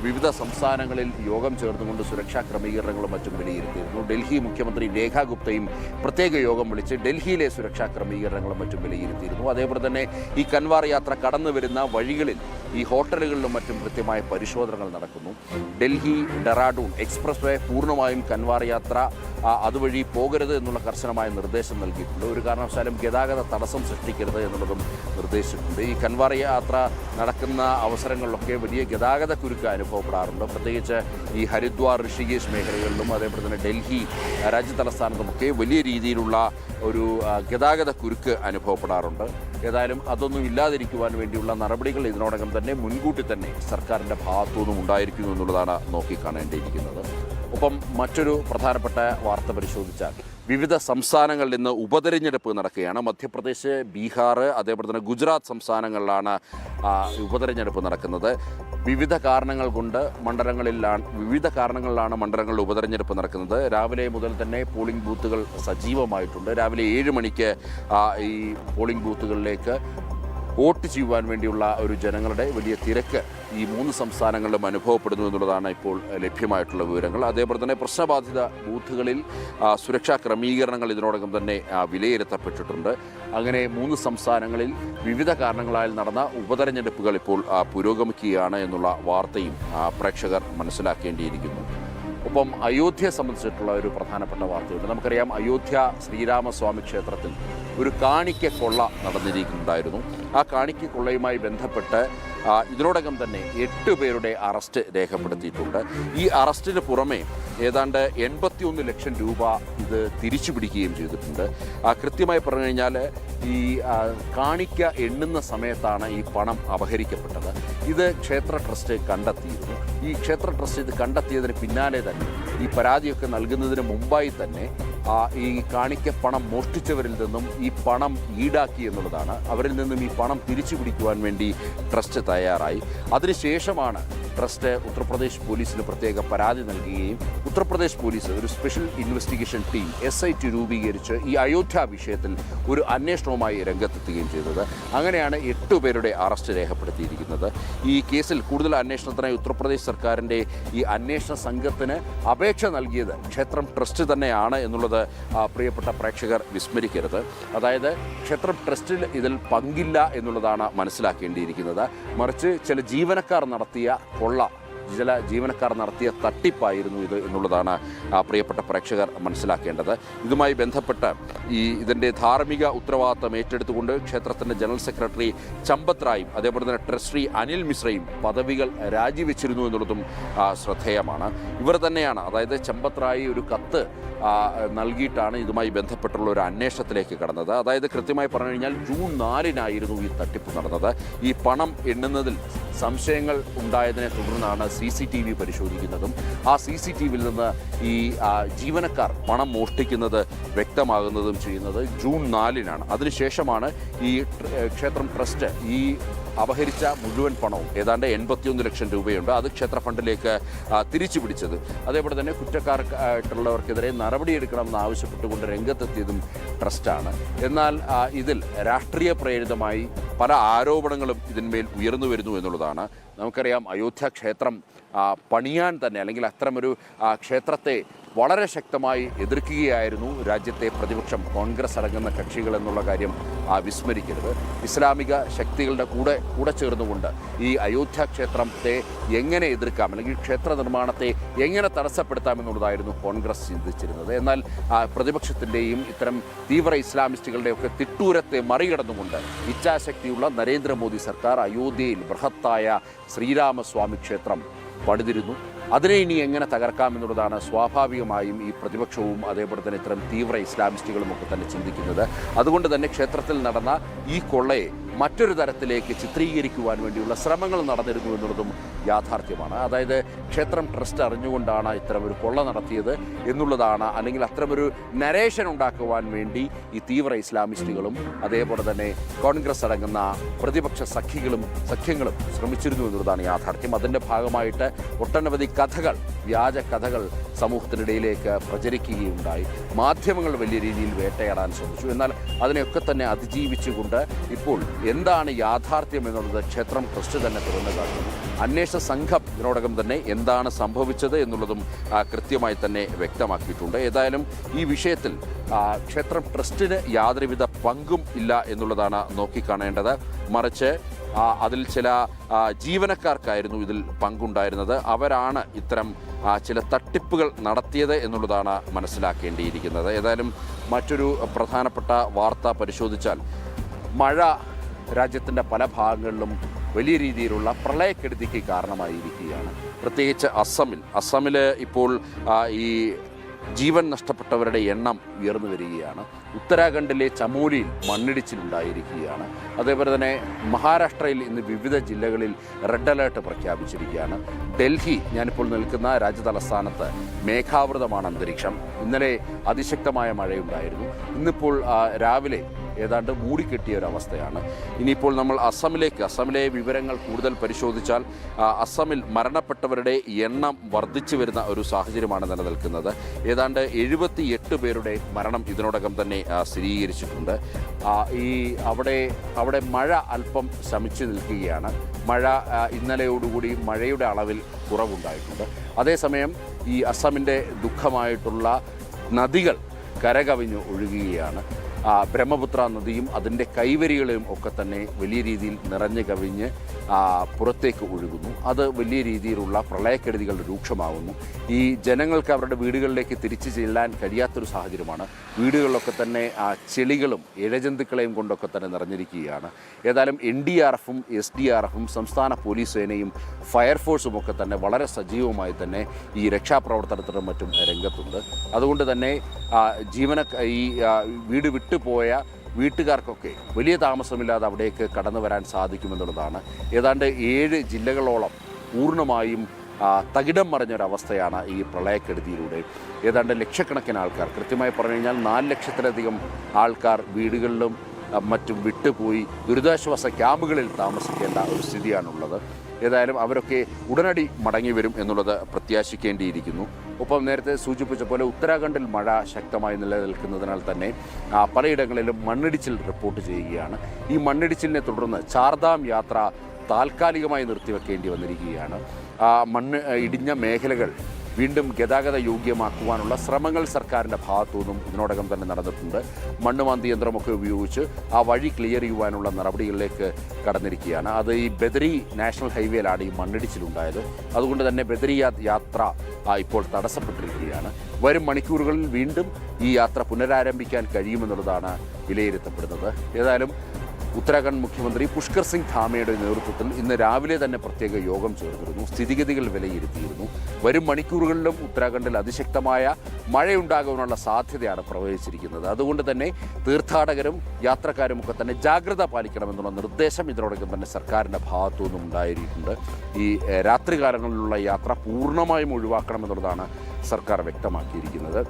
വിവിധ സംസ്ഥാനങ്ങളിൽ യോഗം ചേർന്നുകൊണ്ട് സുരക്ഷാ ക്രമീകരണങ്ങളും മറ്റും വിലയിരുത്തിയിരുന്നു. ഡൽഹി മുഖ്യമന്ത്രി രേഖ ഗുപ്തയും പ്രത്യേക യോഗം വിളിച്ച് ഡൽഹിയിലെ സുരക്ഷാ ക്രമീകരണങ്ങളും മറ്റും വിലയിരുത്തിയിരുന്നു. അതേപോലെ തന്നെ ഈ കൻവാർ യാത്ര കടന്നു വരുന്ന വഴികളിൽ ഈ ഹോട്ടലുകളിലും മറ്റും കൃത്യമായ പരിശോധനകൾ നടക്കുന്നു. ഡൽഹി ഡെറാഡൂൺ എക്സ്പ്രസ് വേ പൂർണ്ണമായും കൻവാർ യാത്ര അതുവഴി പോകരുത് എന്നുള്ള കർശനമായ നിർദ്ദേശം നൽകിയിട്ടുണ്ട്. ഒരു കാരണവശാലും ഗതാഗത തടസ്സം സൃഷ്ടിക്കരുത് എന്നുള്ളതും നിർദ്ദേശിച്ചിട്ടുണ്ട്. ഈ കൻവാർ യാത്ര നടക്കുന്ന അവസരങ്ങളിലൊക്കെ വലിയ ഗതാഗത കുരുക്ക് അനുഭവപ്പെടാറുണ്ട്. പ്രത്യേകിച്ച് ഈ ഹരിദ്വാർ ഋഷികേശ് മേഖലകളിലും അതേപോലെ തന്നെ ഡൽഹി രാജ്യതലസ്ഥാനത്തുമൊക്കെ വലിയ രീതിയിലുള്ള ഒരു ഗതാഗത കുരുക്ക് അനുഭവപ്പെടാറുണ്ട്. ഏതായാലും അതൊന്നും ഇല്ലാതിരിക്കുവാൻ വേണ്ടിയുള്ള നടപടികൾ ഇതിനോടകം തന്നെ മുൻകൂട്ടി തന്നെ സർക്കാരിൻ്റെ ഭാഗത്തുനിന്നും ഉണ്ടായിരിക്കുന്നു എന്നുള്ളതാണ് നോക്കിക്കാണേണ്ടിയിരിക്കുന്നത്. ഒപ്പം മറ്റൊരു പ്രധാനപ്പെട്ട വാർത്ത പരിശോധിച്ചാൽ വിവിധ സംസ്ഥാനങ്ങളിൽ നിന്ന് ഉപതെരഞ്ഞെടുപ്പ് നടക്കുകയാണ്. മധ്യപ്രദേശ്, ബീഹാർ, അതേപോലെ തന്നെ ഗുജറാത്ത് സംസ്ഥാനങ്ങളിലാണ് ഉപതെരഞ്ഞെടുപ്പ് നടക്കുന്നത്. വിവിധ കാരണങ്ങളിലാണ് മണ്ഡലങ്ങളിൽ ഉപതെരഞ്ഞെടുപ്പ് നടക്കുന്നത്. രാവിലെ മുതൽ തന്നെ പോളിംഗ് ബൂത്തുകൾ സജീവമായിട്ടുണ്ട്. രാവിലെ 7 മണിക്ക് ഈ പോളിംഗ് ബൂത്തുകളിലേക്ക് വോട്ട് ചെയ്യുവാൻ വേണ്ടിയുള്ള ഒരു ജനങ്ങളുടെ വലിയ തിരക്ക് ഈ 3 സംസ്ഥാനങ്ങളിലും അനുഭവപ്പെടുന്നു എന്നുള്ളതാണ് ഇപ്പോൾ ലഭ്യമായിട്ടുള്ള വിവരങ്ങൾ. അതേപോലെ തന്നെ പ്രശ്നബാധിത ബൂത്തുകളിൽ സുരക്ഷാ ക്രമീകരണങ്ങൾ ഇതിനോടകം തന്നെ വിലയിരുത്തപ്പെട്ടിട്ടുണ്ട്. അങ്ങനെ 3 സംസ്ഥാനങ്ങളിൽ വിവിധ കാരണങ്ങളാൽ നടന്ന ഉപതെരഞ്ഞെടുപ്പുകൾ ഇപ്പോൾ പുരോഗമിക്കുകയാണ് എന്നുള്ള വാർത്തയും പ്രേക്ഷകർ മനസ്സിലാക്കേണ്ടിയിരിക്കുന്നു. ഒപ്പം അയോധ്യയെ സംബന്ധിച്ചിട്ടുള്ള ഒരു പ്രധാനപ്പെട്ട വാർത്തയുണ്ട്. നമുക്കറിയാം, അയോധ്യ ശ്രീരാമസ്വാമി ക്ഷേത്രത്തിൽ ഒരു കാണിക്ക കൊള്ള നടന്നിരിക്കുന്നുണ്ടായിരുന്നു. ആ കാണിക്ക കൊള്ളയുമായി ബന്ധപ്പെട്ട് ഇതിനോടകം തന്നെ 8 പേരുടെ അറസ്റ്റ് രേഖപ്പെടുത്തിയിട്ടുണ്ട്. ഈ അറസ്റ്റിന് പുറമെ ഏതാണ്ട് 81 ലക്ഷം രൂപ ഇത് തിരിച്ചു പിടിക്കുകയും ചെയ്തിട്ടുണ്ട്. കൃത്യമായി പറഞ്ഞു കഴിഞ്ഞാൽ ഈ കാണിക്ക എണ്ണുന്ന സമയത്താണ് ഈ പണം അപഹരിക്കപ്പെട്ടത്. ഇത് ക്ഷേത്ര ട്രസ്റ്റ് കണ്ടെത്തിയിരുന്നു. ഈ ക്ഷേത്ര ട്രസ്റ്റ് ഇത് കണ്ടെത്തിയതിന് പിന്നാലെ തന്നെ ഈ പരാതിയൊക്കെ നൽകുന്നതിന് മുമ്പായി തന്നെ ഈ കാണിക്ക പണം മോഷ്ടിച്ചവരിൽ നിന്നും ഈ പണം ഈടാക്കി എന്നുള്ളതാണ്. അവരിൽ നിന്നും ഈ പണം തിരിച്ചു പിടിക്കുവാൻ വേണ്ടി ട്രസ്റ്റ് തയ്യാറായി. അതിനുശേഷമാണ് ട്രസ്റ്റ് ഉത്തർപ്രദേശ് പോലീസിന് പ്രത്യേക പരാതി നൽകുകയും ഉത്തർപ്രദേശ് പോലീസ് ഒരു സ്പെഷ്യൽ ഇൻവെസ്റ്റിഗേഷൻ ടീം SIT രൂപീകരിച്ച് ഈ അയോധ്യ വിഷയത്തിൽ ഒരു അന്വേഷണവുമായി രംഗത്തെത്തുകയും ചെയ്തത്. അങ്ങനെയാണ് 8 പേരുടെ അറസ്റ്റ് രേഖപ്പെടുത്തിയിരിക്കുന്നത്. ഈ കേസിൽ കൂടുതൽ അന്വേഷണത്തിനായി ഉത്തർപ്രദേശ് സർക്കാരിൻ്റെ ഈ അന്വേഷണ സംഘത്തിന് അപേക്ഷ നൽകിയത് ക്ഷേത്രം ട്രസ്റ്റ് തന്നെയാണ് എന്നുള്ളത് പ്രിയപ്പെട്ട പ്രേക്ഷകർ വിസ്മരിക്കരുത്. അതായത് ക്ഷേത്രം ട്രസ്റ്റിൽ ഇതിൽ പങ്കില്ല എന്നുള്ളതാണ് മനസ്സിലാക്കേണ്ടിയിരിക്കുന്നത്. മറിച്ച് ചില ജീവനക്കാർ നടത്തിയ തട്ടിപ്പായിരുന്നു ഇത് എന്നുള്ളതാണ് പ്രിയപ്പെട്ട പ്രേക്ഷകർ മനസ്സിലാക്കേണ്ടത്. ഇതുമായി ബന്ധപ്പെട്ട് ഇതിൻ്റെ ധാർമ്മിക ഉത്തരവാദിത്തം ഏറ്റെടുത്തുകൊണ്ട് ക്ഷേത്രത്തിൻ്റെ ജനറൽ സെക്രട്ടറി ചമ്പത് റായും അതേപോലെ തന്നെ ട്രസ്റ്റി അനിൽ മിശ്രയും പദവികൾ രാജിവെച്ചിരുന്നു എന്നുള്ളതും ശ്രദ്ധേയമാണ്. ഇവർ തന്നെയാണ്, അതായത് ചമ്പത് റായി ഒരു കത്ത് നൽകിയിട്ടാണ് ഇതുമായി ബന്ധപ്പെട്ടുള്ള ഒരു അന്വേഷണത്തിലേക്ക് കടന്നത്. അതായത് കൃത്യമായി പറഞ്ഞു കഴിഞ്ഞാൽ ജൂൺ 4-നായിരുന്നു ഈ തട്ടിപ്പ് നടന്നത്. ഈ പണം എണ്ണുന്നതിൽ സംശയങ്ങൾ ഉണ്ടായതിനെ തുടർന്നാണ് CCTV പരിശോധിക്കുന്നതും ആ CCTVയിൽ നിന്ന് ഈ ജീവനക്കാർ പണം മോഷ്ടിക്കുന്നത് വ്യക്തമാകുന്നതും ചെയ്യുന്നത് ജൂൺ 4-നാണ്. അതിനുശേഷമാണ് ഈ ക്ഷേത്രം ട്രസ്റ്റ് ഈ അപഹരിച്ച മുഴുവൻ പണവും ഏതാണ്ട് 81 ലക്ഷം രൂപയുണ്ട് അത് ക്ഷേത്ര ഫണ്ടിലേക്ക് തിരിച്ചു പിടിച്ചത്. അതേപോലെ തന്നെ കുറ്റക്കാർക്കായിട്ടുള്ളവർക്കെതിരെ നടപടിയെടുക്കണമെന്ന് ആവശ്യപ്പെട്ടുകൊണ്ട് രംഗത്തെത്തിയതും ട്രസ്റ്റാണ്. എന്നാൽ ഇതിൽ രാഷ്ട്രീയ പ്രേരിതമായി പല ആരോപണങ്ങളും ഇതിന്മേൽ ഉയർന്നു വരുന്നു എന്നുള്ളതാണ്. നമുക്കറിയാം, അയോധ്യ ക്ഷേത്രം പണിയാൻ തന്നെ അല്ലെങ്കിൽ അത്തരമൊരു ക്ഷേത്രത്തെ വളരെ ശക്തമായി എതിർക്കുകയായിരുന്നു രാജ്യത്തെ പ്രതിപക്ഷം, കോൺഗ്രസ് അടങ്ങുന്ന കക്ഷികൾ എന്നുള്ള കാര്യം വിസ്മരിക്കരുത്. ഇസ്ലാമിക ശക്തികളുടെ കൂടെ ചേർന്നുകൊണ്ട് ഈ അയോധ്യ ക്ഷേത്രത്തെ എങ്ങനെ എതിർക്കാം അല്ലെങ്കിൽ ക്ഷേത്ര നിർമ്മാണത്തെ എങ്ങനെ തടസ്സപ്പെടുത്താമെന്നുള്ളതായിരുന്നു കോൺഗ്രസ് ചിന്തിച്ചിരുന്നത്. എന്നാൽ പ്രതിപക്ഷത്തിൻ്റെയും ഇത്തരം തീവ്ര ഇസ്ലാമിസ്റ്റുകളുടെയൊക്കെ തിട്ടൂരത്തെ മറികടന്നുകൊണ്ട് ഇച്ഛാശക്തിയുള്ള നരേന്ദ്രമോദി സർക്കാർ അയോധ്യയിൽ ബൃഹത്തായ ശ്രീരാമസ്വാമി ക്ഷേത്രം പണിതിരുന്നു. അതിനെ ഇനി എങ്ങനെ തകർക്കാമെന്നുള്ളതാണ് സ്വാഭാവികമായും ഈ പ്രതിപക്ഷവും അതേപോലെ തന്നെ ഇത്തരം തീവ്ര ഇസ്ലാമിസ്റ്റുകളും ഒക്കെ തന്നെ ചിന്തിക്കുന്നത്. അതുകൊണ്ട് തന്നെ ക്ഷേത്രത്തിൽ നടന്ന ഈ കൊള്ളയെ മറ്റൊരു തരത്തിലേക്ക് ചിത്രീകരിക്കുവാൻ വേണ്ടിയുള്ള ശ്രമങ്ങൾ നടന്നിരുന്നു എന്നുള്ളതും യാഥാർത്ഥ്യമാണ്. അതായത് ക്ഷേത്രം ട്രസ്റ്റ് അറിഞ്ഞുകൊണ്ടാണ് ഇത്തരമൊരു കൊള്ള നടത്തിയത് എന്നുള്ളതാണ്, അല്ലെങ്കിൽ അത്തരമൊരു നരേഷൻ ഉണ്ടാക്കുവാൻ വേണ്ടി ഈ തീവ്ര ഇസ്ലാമിസ്റ്റുകളും അതേപോലെ തന്നെ കോൺഗ്രസ് അടങ്ങുന്ന പ്രതിപക്ഷ സഖ്യങ്ങളും ശ്രമിച്ചിരുന്നു എന്നുള്ളതാണ് യാഥാർത്ഥ്യം. അതിൻ്റെ ഭാഗമായിട്ട് ഒട്ടനവധി വ്യാജ കഥകൾ സമൂഹത്തിനിടയിലേക്ക് പ്രചരിക്കുകയുണ്ടായി. മാധ്യമങ്ങൾ വലിയ രീതിയിൽ വേട്ടയാടാൻ ശ്രമിച്ചു. എന്നാൽ അതിനെയൊക്കെ തന്നെ അതിജീവിച്ചുകൊണ്ട് ഇപ്പോൾ എന്താണ് യാഥാർത്ഥ്യം എന്നുള്ളത് ക്ഷേത്രം ട്രസ്റ്റ് തന്നെ തുറന്നു കാട്ടുന്നു. അന്വേഷണ സംഘം ഇതിനോടകം തന്നെ എന്താണ് സംഭവിച്ചത് എന്നുള്ളതും കൃത്യമായി തന്നെ വ്യക്തമാക്കിയിട്ടുണ്ട്. ഏതായാലും ഈ വിഷയത്തിൽ ക്ഷേത്രം ട്രസ്റ്റിന് യാതൊരുവിധ പങ്കും ഇല്ല എന്നുള്ളതാണ് നോക്കിക്കാണേണ്ടത്. മറിച്ച് അതിൽ ചില ജീവനക്കാർക്കായിരുന്നു ഇതിൽ പങ്കുണ്ടായിരുന്നത്. അവരാണ് ഇത്തരം ചില തട്ടിപ്പുകൾ നടത്തിയത് എന്നുള്ളതാണ് മനസ്സിലാക്കേണ്ടിയിരിക്കുന്നത്. ഏതായാലും മറ്റൊരു പ്രധാനപ്പെട്ട വാർത്ത പരിശോധിച്ചാൽ മഴ രാജ്യത്തിൻ്റെ പല ഭാഗങ്ങളിലും വലിയ രീതിയിലുള്ള പ്രളയക്കെടുതിക്ക് കാരണമായിരിക്കുകയാണ്. പ്രത്യേകിച്ച് അസമിൽ ഇപ്പോൾ ഈ ജീവൻ നഷ്ടപ്പെട്ടവരുടെ എണ്ണം ഉയർന്നു വരികയാണ്. ഉത്തരാഖണ്ഡിലെ ചമോലിയിൽ മണ്ണിടിച്ചിലുണ്ടായിരിക്കുകയാണ്. അതേപോലെ തന്നെ മഹാരാഷ്ട്രയിൽ ഇന്ന് വിവിധ ജില്ലകളിൽ റെഡ് അലേർട്ട് പ്രഖ്യാപിച്ചിരിക്കുകയാണ്. ഡൽഹി, ഞാനിപ്പോൾ നിൽക്കുന്ന രാജ്യതലസ്ഥാനത്ത് മേഘാവൃതമാണ് അന്തരീക്ഷം. ഇന്നലെ അതിശക്തമായ മഴയുണ്ടായിരുന്നു. ഇന്നിപ്പോൾ രാവിലെ ഏതാണ്ട് മൂടിക്കെട്ടിയ ഒരവസ്ഥയാണ്. ഇനിയിപ്പോൾ നമ്മൾ അസമിലെ വിവരങ്ങൾ കൂടുതൽ പരിശോധിച്ചാൽ അസമിൽ മരണപ്പെട്ടവരുടെ എണ്ണം വർദ്ധിച്ചു വരുന്ന ഒരു സാഹചര്യമാണ് നിലനിൽക്കുന്നത്. ഏതാണ്ട് 78 പേരുടെ മരണം ഇതിനോടകം തന്നെ സ്ഥിരീകരിച്ചിട്ടുണ്ട്. അവിടെ മഴ അല്പം ശമിച്ചു നിൽക്കുകയാണ്. മഴ ഇന്നലെയോടുകൂടി മഴയുടെ അളവിൽ കുറവുണ്ടായിട്ടുണ്ട്. അതേസമയം ഈ അസമിൻ്റെ ദുഃഖമായിട്ടുള്ള നദികൾ കരകവിഞ്ഞ് ഒഴുകുകയാണ്. ബ്രഹ്മപുത്ര നദിയും അതിൻ്റെ കൈവരികളും ഒക്കെ തന്നെ വലിയ രീതിയിൽ നിറഞ്ഞു കവിഞ്ഞ് പുറത്തേക്ക് ഒഴുകുന്നു. അത് വലിയ രീതിയിലുള്ള പ്രളയക്കെടുതികൾ രൂക്ഷമാകുന്നു. ഈ ജനങ്ങൾക്ക് അവരുടെ വീടുകളിലേക്ക് തിരിച്ചു ചെല്ലാൻ കഴിയാത്തൊരു സാഹചര്യമാണ്. വീടുകളിലൊക്കെ തന്നെ ചെളികളും ഇഴജന്തുക്കളെയും കൊണ്ടൊക്കെ തന്നെ നിറഞ്ഞിരിക്കുകയാണ്. ഏതായാലും NDRFും SDRFും സംസ്ഥാന പോലീസ് സേനയും ഫയർഫോഴ്സും ഒക്കെ തന്നെ വളരെ സജീവമായി തന്നെ ഈ രക്ഷാപ്രവർത്തനത്തിനും മറ്റും രംഗത്തുണ്ട്. അതുകൊണ്ട് തന്നെ ഈ വീട് വിട്ടുപോയ വീട്ടുകാർക്കൊക്കെ വലിയ താമസമില്ലാതെ അവിടേക്ക് കടന്നു വരാൻ സാധിക്കുമെന്നുള്ളതാണ്. ഏതാണ്ട് 7 ജില്ലകളോളം പൂർണ്ണമായും തകിടം മറിഞ്ഞൊരവസ്ഥയാണ് ഈ പ്രളയക്കെടുതിയിലൂടെ. ഏതാണ്ട് ലക്ഷക്കണക്കിന് ആൾക്കാർ, കൃത്യമായി പറഞ്ഞു കഴിഞ്ഞാൽ 4 ലക്ഷത്തിലധികം ആൾക്കാർ വീടുകളിലും മറ്റും വിട്ടുപോയി ദുരിതാശ്വാസ ക്യാമ്പുകളിൽ താമസിക്കേണ്ട ഒരു സ്ഥിതിയാണുള്ളത്. ഏതായാലും അവരൊക്കെ ഉടനടി മടങ്ങി വരും എന്നുള്ളത് പ്രത്യാശിക്കേണ്ടിയിരിക്കുന്നു. ഒപ്പം നേരത്തെ സൂചിപ്പിച്ച പോലെ ഉത്തരാഖണ്ഡിൽ മഴ ശക്തമായി നിലനിൽക്കുന്നതിനാൽ തന്നെ പലയിടങ്ങളിലും മണ്ണിടിച്ചിൽ റിപ്പോർട്ട് ചെയ്യുകയാണ്. ഈ മണ്ണിടിച്ചിലിനെ തുടർന്ന് ചാർധാം യാത്ര താൽക്കാലികമായി നിർത്തിവെക്കേണ്ടി വന്നിരിക്കുകയാണ്. മണ്ണ് ഇടിഞ്ഞ മേഖലകൾ വീണ്ടും ഗതാഗത യോഗ്യമാക്കുവാനുള്ള ശ്രമങ്ങൾ സർക്കാരിൻ്റെ ഭാഗത്തുനിന്നും ഇതിനോടകം തന്നെ നടന്നിട്ടുണ്ട്. മണ്ണുമാന്തി യന്ത്രമൊക്കെ ഉപയോഗിച്ച് ആ വഴി ക്ലിയർ ചെയ്യുവാനുള്ള നടപടികളിലേക്ക് കടന്നിരിക്കുകയാണ്. അത് ഈ ബദരി നാഷണൽ ഹൈവേയിലാണ് ഈ മണ്ണിടിച്ചിലുണ്ടായത്. അതുകൊണ്ട് തന്നെ ബദരി യാത്ര ഇപ്പോൾ തടസ്സപ്പെട്ടിരിക്കുകയാണ്. വരും മണിക്കൂറുകളിൽ വീണ്ടും ഈ യാത്ര പുനരാരംഭിക്കാൻ കഴിയുമെന്നുള്ളതാണ് വിലയിരുത്തപ്പെടുന്നത്. ഏതായാലും ഉത്തരാഖണ്ഡ് മുഖ്യമന്ത്രി പുഷ്കർ സിംഗ് ധാമയുടെ നേതൃത്വത്തിൽ ഇന്ന് രാവിലെ തന്നെ പ്രത്യേക യോഗം ചേർന്നിരുന്നു. സ്ഥിതിഗതികൾ വിലയിരുത്തിയിരുന്നു. വരും മണിക്കൂറുകളിലും ഉത്തരാഖണ്ഡിൽ അതിശക്തമായ മഴയുണ്ടാകാനുള്ള സാധ്യതയാണ് പ്രവചിച്ചിരിക്കുന്നത്. അതുകൊണ്ട് തന്നെ തീർത്ഥാടകരും യാത്രക്കാരുമൊക്കെ തന്നെ ജാഗ്രത പാലിക്കണമെന്നുള്ള നിർദ്ദേശം ഇതിനോടകം തന്നെ സർക്കാരിൻ്റെ ഭാഗത്തു നിന്നും ഉണ്ടായിരിക്കുന്നുണ്ട്. ഈ രാത്രികാലങ്ങളിലുള്ള യാത്ര പൂർണ്ണമായും ഒഴിവാക്കണമെന്നുള്ളതാണ് സർക്കാർ വ്യക്തമാക്കിയിരിക്കുന്നത്.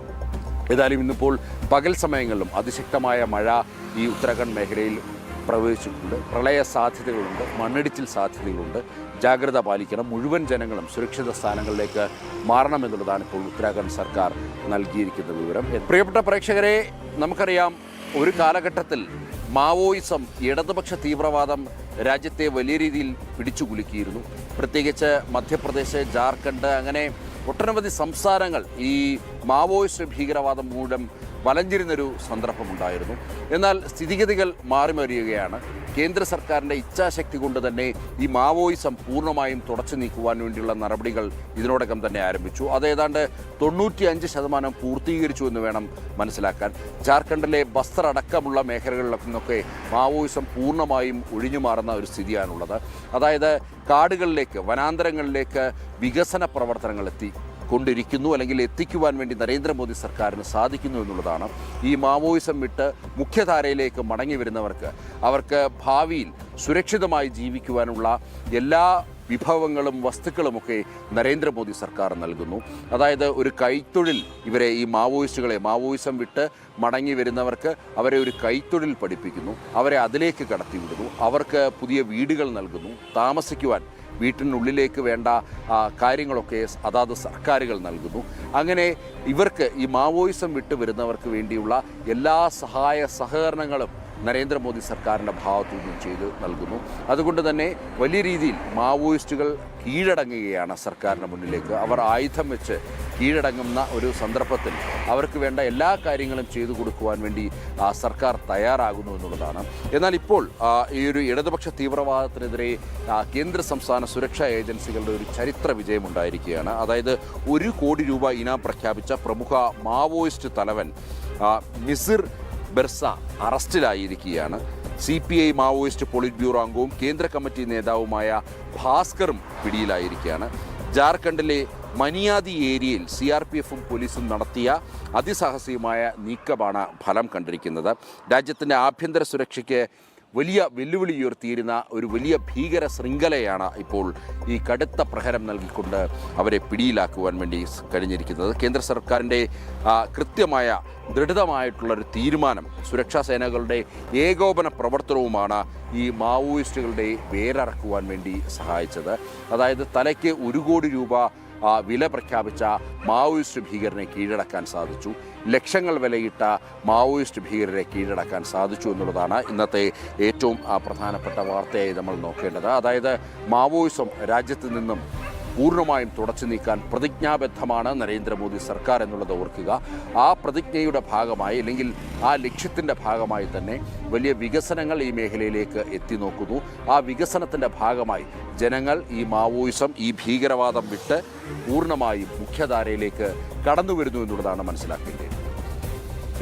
ഏതായാലും ഇന്നിപ്പോൾ പകൽ സമയങ്ങളിലും അതിശക്തമായ മഴ ഈ ഉത്തരാഖണ്ഡ് മേഖലയിൽ പ്രവചിച്ചിട്ടുണ്ട്. പ്രളയ സാധ്യതകളുണ്ട്, മണ്ണിടിച്ചിൽ സാധ്യതകളുണ്ട്. ജാഗ്രത പാലിക്കണം. മുഴുവൻ ജനങ്ങളും സുരക്ഷിത സ്ഥാനങ്ങളിലേക്ക് മാറണമെന്നുള്ളതാണ് ഇപ്പോൾ ഉത്തരാഖണ്ഡ് സർക്കാർ നൽകിയിരിക്കുന്ന വിവരം. പ്രിയപ്പെട്ട പ്രേക്ഷകരെ, നമുക്കറിയാം ഒരു കാലഘട്ടത്തിൽ മാവോയിസം, ഇടതുപക്ഷ തീവ്രവാദം രാജ്യത്തെ വലിയ രീതിയിൽ പിടിച്ചുകുലുക്കിയിരുന്നു. പ്രത്യേകിച്ച് മധ്യപ്രദേശ്, ജാർഖണ്ഡ്, അങ്ങനെ ഒട്ടനവധി സംസ്ഥാനങ്ങൾ ഈ മാവോയിസ്റ്റ് ഭീകരവാദം മൂലം വലഞ്ഞിരുന്നൊരു സന്ദർഭമുണ്ടായിരുന്നു. എന്നാൽ സ്ഥിതിഗതികൾ മാറിമറിയുകയാണ്. കേന്ദ്ര സർക്കാരിൻ്റെ ഇച്ഛാശക്തി കൊണ്ട് തന്നെ ഈ മാവോയിസം പൂർണ്ണമായും തുടച്ചു നീക്കുവാൻ വേണ്ടിയുള്ള നടപടികൾ ഇതിനോടകം തന്നെ ആരംഭിച്ചു. അത് ഏതാണ്ട് 95% പൂർത്തീകരിച്ചു എന്ന് വേണം മനസ്സിലാക്കാൻ. ജാർഖണ്ഡിലെ ബസ്തർ അടക്കമുള്ള മേഖലകളിലൊക്കെ നിന്നൊക്കെ മാവോയിസം പൂർണ്ണമായും ഒഴിഞ്ഞു മാറുന്ന ഒരു സ്ഥിതിയാണുള്ളത്. അതായത് കാടുകളിലേക്ക്, വനാന്തരങ്ങളിലേക്ക് വികസന പ്രവർത്തനങ്ങൾ കൊണ്ടിരിക്കുന്നു, അല്ലെങ്കിൽ എത്തിക്കുവാൻ വേണ്ടി നരേന്ദ്രമോദി സർക്കാരിന് സാധിക്കുന്നു എന്നുള്ളതാണ്. ഈ മാവോയിസം വിട്ട് മുഖ്യധാരയിലേക്ക് മടങ്ങി വരുന്നവർക്ക് അവർക്ക് ഭാവിയിൽ സുരക്ഷിതമായി ജീവിക്കുവാനുള്ള എല്ലാ വിഭവങ്ങളും വസ്തുക്കളുമൊക്കെ നരേന്ദ്രമോദി സർക്കാർ നൽകുന്നു. അതായത് ഒരു കൈത്തൊഴിൽ ഇവരെ, ഈ മാവോയിസം വിട്ട് മടങ്ങി വരുന്നവർക്ക് അവരെ ഒരു കൈത്തൊഴിൽ പഠിപ്പിക്കുന്നു, അവരെ അതിലേക്ക് കടത്തിവിടുന്നു, അവർക്ക് പുതിയ വീടുകൾ നൽകുന്നു, താമസിക്കുവാൻ വീട്ടിനുള്ളിലേക്ക് വേണ്ട കാര്യങ്ങളൊക്കെ അതാത് സർക്കാരുകൾ നൽകുന്നു. അങ്ങനെ ഇവർക്ക്, ഈ മാവോയിസം വിട്ട് വരുന്നവർക്ക് വേണ്ടിയുള്ള എല്ലാ സഹകരണങ്ങളും നരേന്ദ്രമോദി സർക്കാരിൻ്റെ ഭാഗത്തു നിന്നും ചെയ്ത് നൽകുന്നു. അതുകൊണ്ട് തന്നെ വലിയ രീതിയിൽ മാവോയിസ്റ്റുകൾ കീഴടങ്ങുകയാണ് സർക്കാരിന് മുന്നിലേക്ക്. അവർ ആയുധം വെച്ച് കീഴടങ്ങുന്ന ഒരു സന്ദർഭത്തിൽ അവർക്ക് വേണ്ട എല്ലാ കാര്യങ്ങളും ചെയ്തു കൊടുക്കുവാൻ വേണ്ടി സർക്കാർ തയ്യാറാകുന്നു എന്നുള്ളതാണ്. എന്നാൽ ഇപ്പോൾ ഈ ഒരു ഇടതുപക്ഷ തീവ്രവാദത്തിനെതിരെ കേന്ദ്ര സംസ്ഥാന സുരക്ഷാ ഏജൻസികളുടെ ഒരു ചരിത്ര വിജയമുണ്ടായിരിക്കുകയാണ്. അതായത് 1 കോടി രൂപ ഇനാം പ്രഖ്യാപിച്ച പ്രമുഖ മാവോയിസ്റ്റ് തലവൻ Misir ബെർസ അറസ്റ്റിലായിരിക്കുകയാണ്. CPI Maoist polit bureau അംഗവും കേന്ദ്ര കമ്മിറ്റി നേതാവുമായ ഭാസ്കറും പിടിയിലായിരിക്കുകയാണ്. ജാർഖണ്ഡിലെ മനിയാദി ഏരിയയിൽ CRPFും പോലീസും നടത്തിയ അതിസാഹസികമായ നീക്കമാണ് ഫലം കണ്ടിരിക്കുന്നത്. രാജ്യത്തിൻ്റെ ആഭ്യന്തര സുരക്ഷയ്ക്ക് വലിയ വെല്ലുവിളി ഉയർത്തിയിരുന്ന ഒരു വലിയ ഭീകര ശൃംഖലയാണ് ഇപ്പോൾ ഈ കടുത്ത പ്രഹരം നൽകിക്കൊണ്ട് അവരെ പിടിയിലാക്കുവാൻ വേണ്ടി കഴിഞ്ഞിരിക്കുന്നത്. കേന്ദ്ര സർക്കാരിൻ്റെ കൃത്യമായ ദൃഢമായിട്ടുള്ളൊരു തീരുമാനം, സുരക്ഷാ സേനകളുടെ ഏകോപന പ്രവർത്തനവുമാണ് ഈ മാവോയിസ്റ്റുകളുടെ വേരറക്കുവാൻ വേണ്ടി സഹായിച്ചത്. അതായത് തലയ്ക്ക് 1 കോടി രൂപ വില പ്രഖ്യാപിച്ച മാവോയിസ്റ്റ് ഭീകരനെ കീഴടക്കാൻ സാധിച്ചു. ലക്ഷങ്ങൾ വിലയിട്ട മാവോയിസ്റ്റ് ഭീകരരെ കീഴടക്കാൻ സാധിച്ചു എന്നുള്ളതാണ് ഇന്നത്തെ ഏറ്റവും പ്രധാനപ്പെട്ട വാർത്തയായി നമ്മൾ നോക്കേണ്ടത്. അതായത് മാവോയിസം രാജ്യത്ത് നിന്നും പൂർണ്ണമായും തുടച്ചു നീക്കാൻ പ്രതിജ്ഞാബദ്ധമാണ് നരേന്ദ്രമോദി സർക്കാർ എന്നുള്ളത് ഓർക്കുക. ആ പ്രതിജ്ഞയുടെ ഭാഗമായി, അല്ലെങ്കിൽ ആ ലക്ഷ്യത്തിൻ്റെ ഭാഗമായി തന്നെ വലിയ വികസനങ്ങൾ ഈ മേഖലയിലേക്ക് എത്തി നോക്കുന്നു. ആ വികസനത്തിൻ്റെ ഭാഗമായി ജനങ്ങൾ ഈ മാവോയിസം, ഈ ഭീകരവാദം വിട്ട് പൂർണ്ണമായും മുഖ്യധാരയിലേക്ക് കടന്നു വരുന്നു എന്നുള്ളതാണ് മനസ്സിലാക്കേണ്ടത്.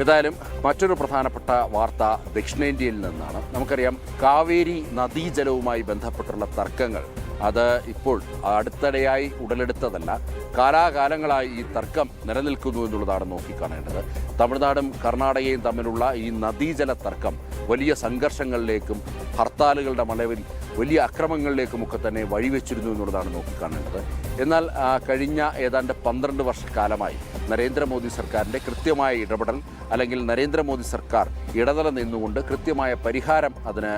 ഏതായാലും മറ്റൊരു പ്രധാനപ്പെട്ട വാർത്ത ദക്ഷിണേന്ത്യയിൽ നിന്നാണ്. നമുക്കറിയാം, കാവേരി നദീജലവുമായി ബന്ധപ്പെട്ടുള്ള തർക്കങ്ങൾ അത് ഇപ്പോൾ അടുത്തിടെയായി ഉടലെടുത്തതല്ല, കാലാകാലങ്ങളായി ഈ തർക്കം നിലനിൽക്കുന്നു എന്നുള്ളതാണ് നോക്കിക്കാണേണ്ടത്. തമിഴ്നാടും കർണാടകയും തമ്മിലുള്ള ഈ നദീജല തർക്കം വലിയ സംഘർഷങ്ങളിലേക്കും ഹർത്താലുകളുടെ മറവിൽ വലിയ അക്രമങ്ങളിലേക്കുമൊക്കെ തന്നെ വഴിവെച്ചിരുന്നു എന്നുള്ളതാണ് നോക്കിക്കാണേണ്ടത്. എന്നാൽ കഴിഞ്ഞ ഏതാണ്ട് 12 വർഷക്കാലമായി നരേന്ദ്രമോദി സർക്കാരിൻ്റെ കൃത്യമായ ഇടപെടൽ, അല്ലെങ്കിൽ നരേന്ദ്രമോദി സർക്കാർ ഇടനില നിന്നുകൊണ്ട് കൃത്യമായ പരിഹാരം അതിന്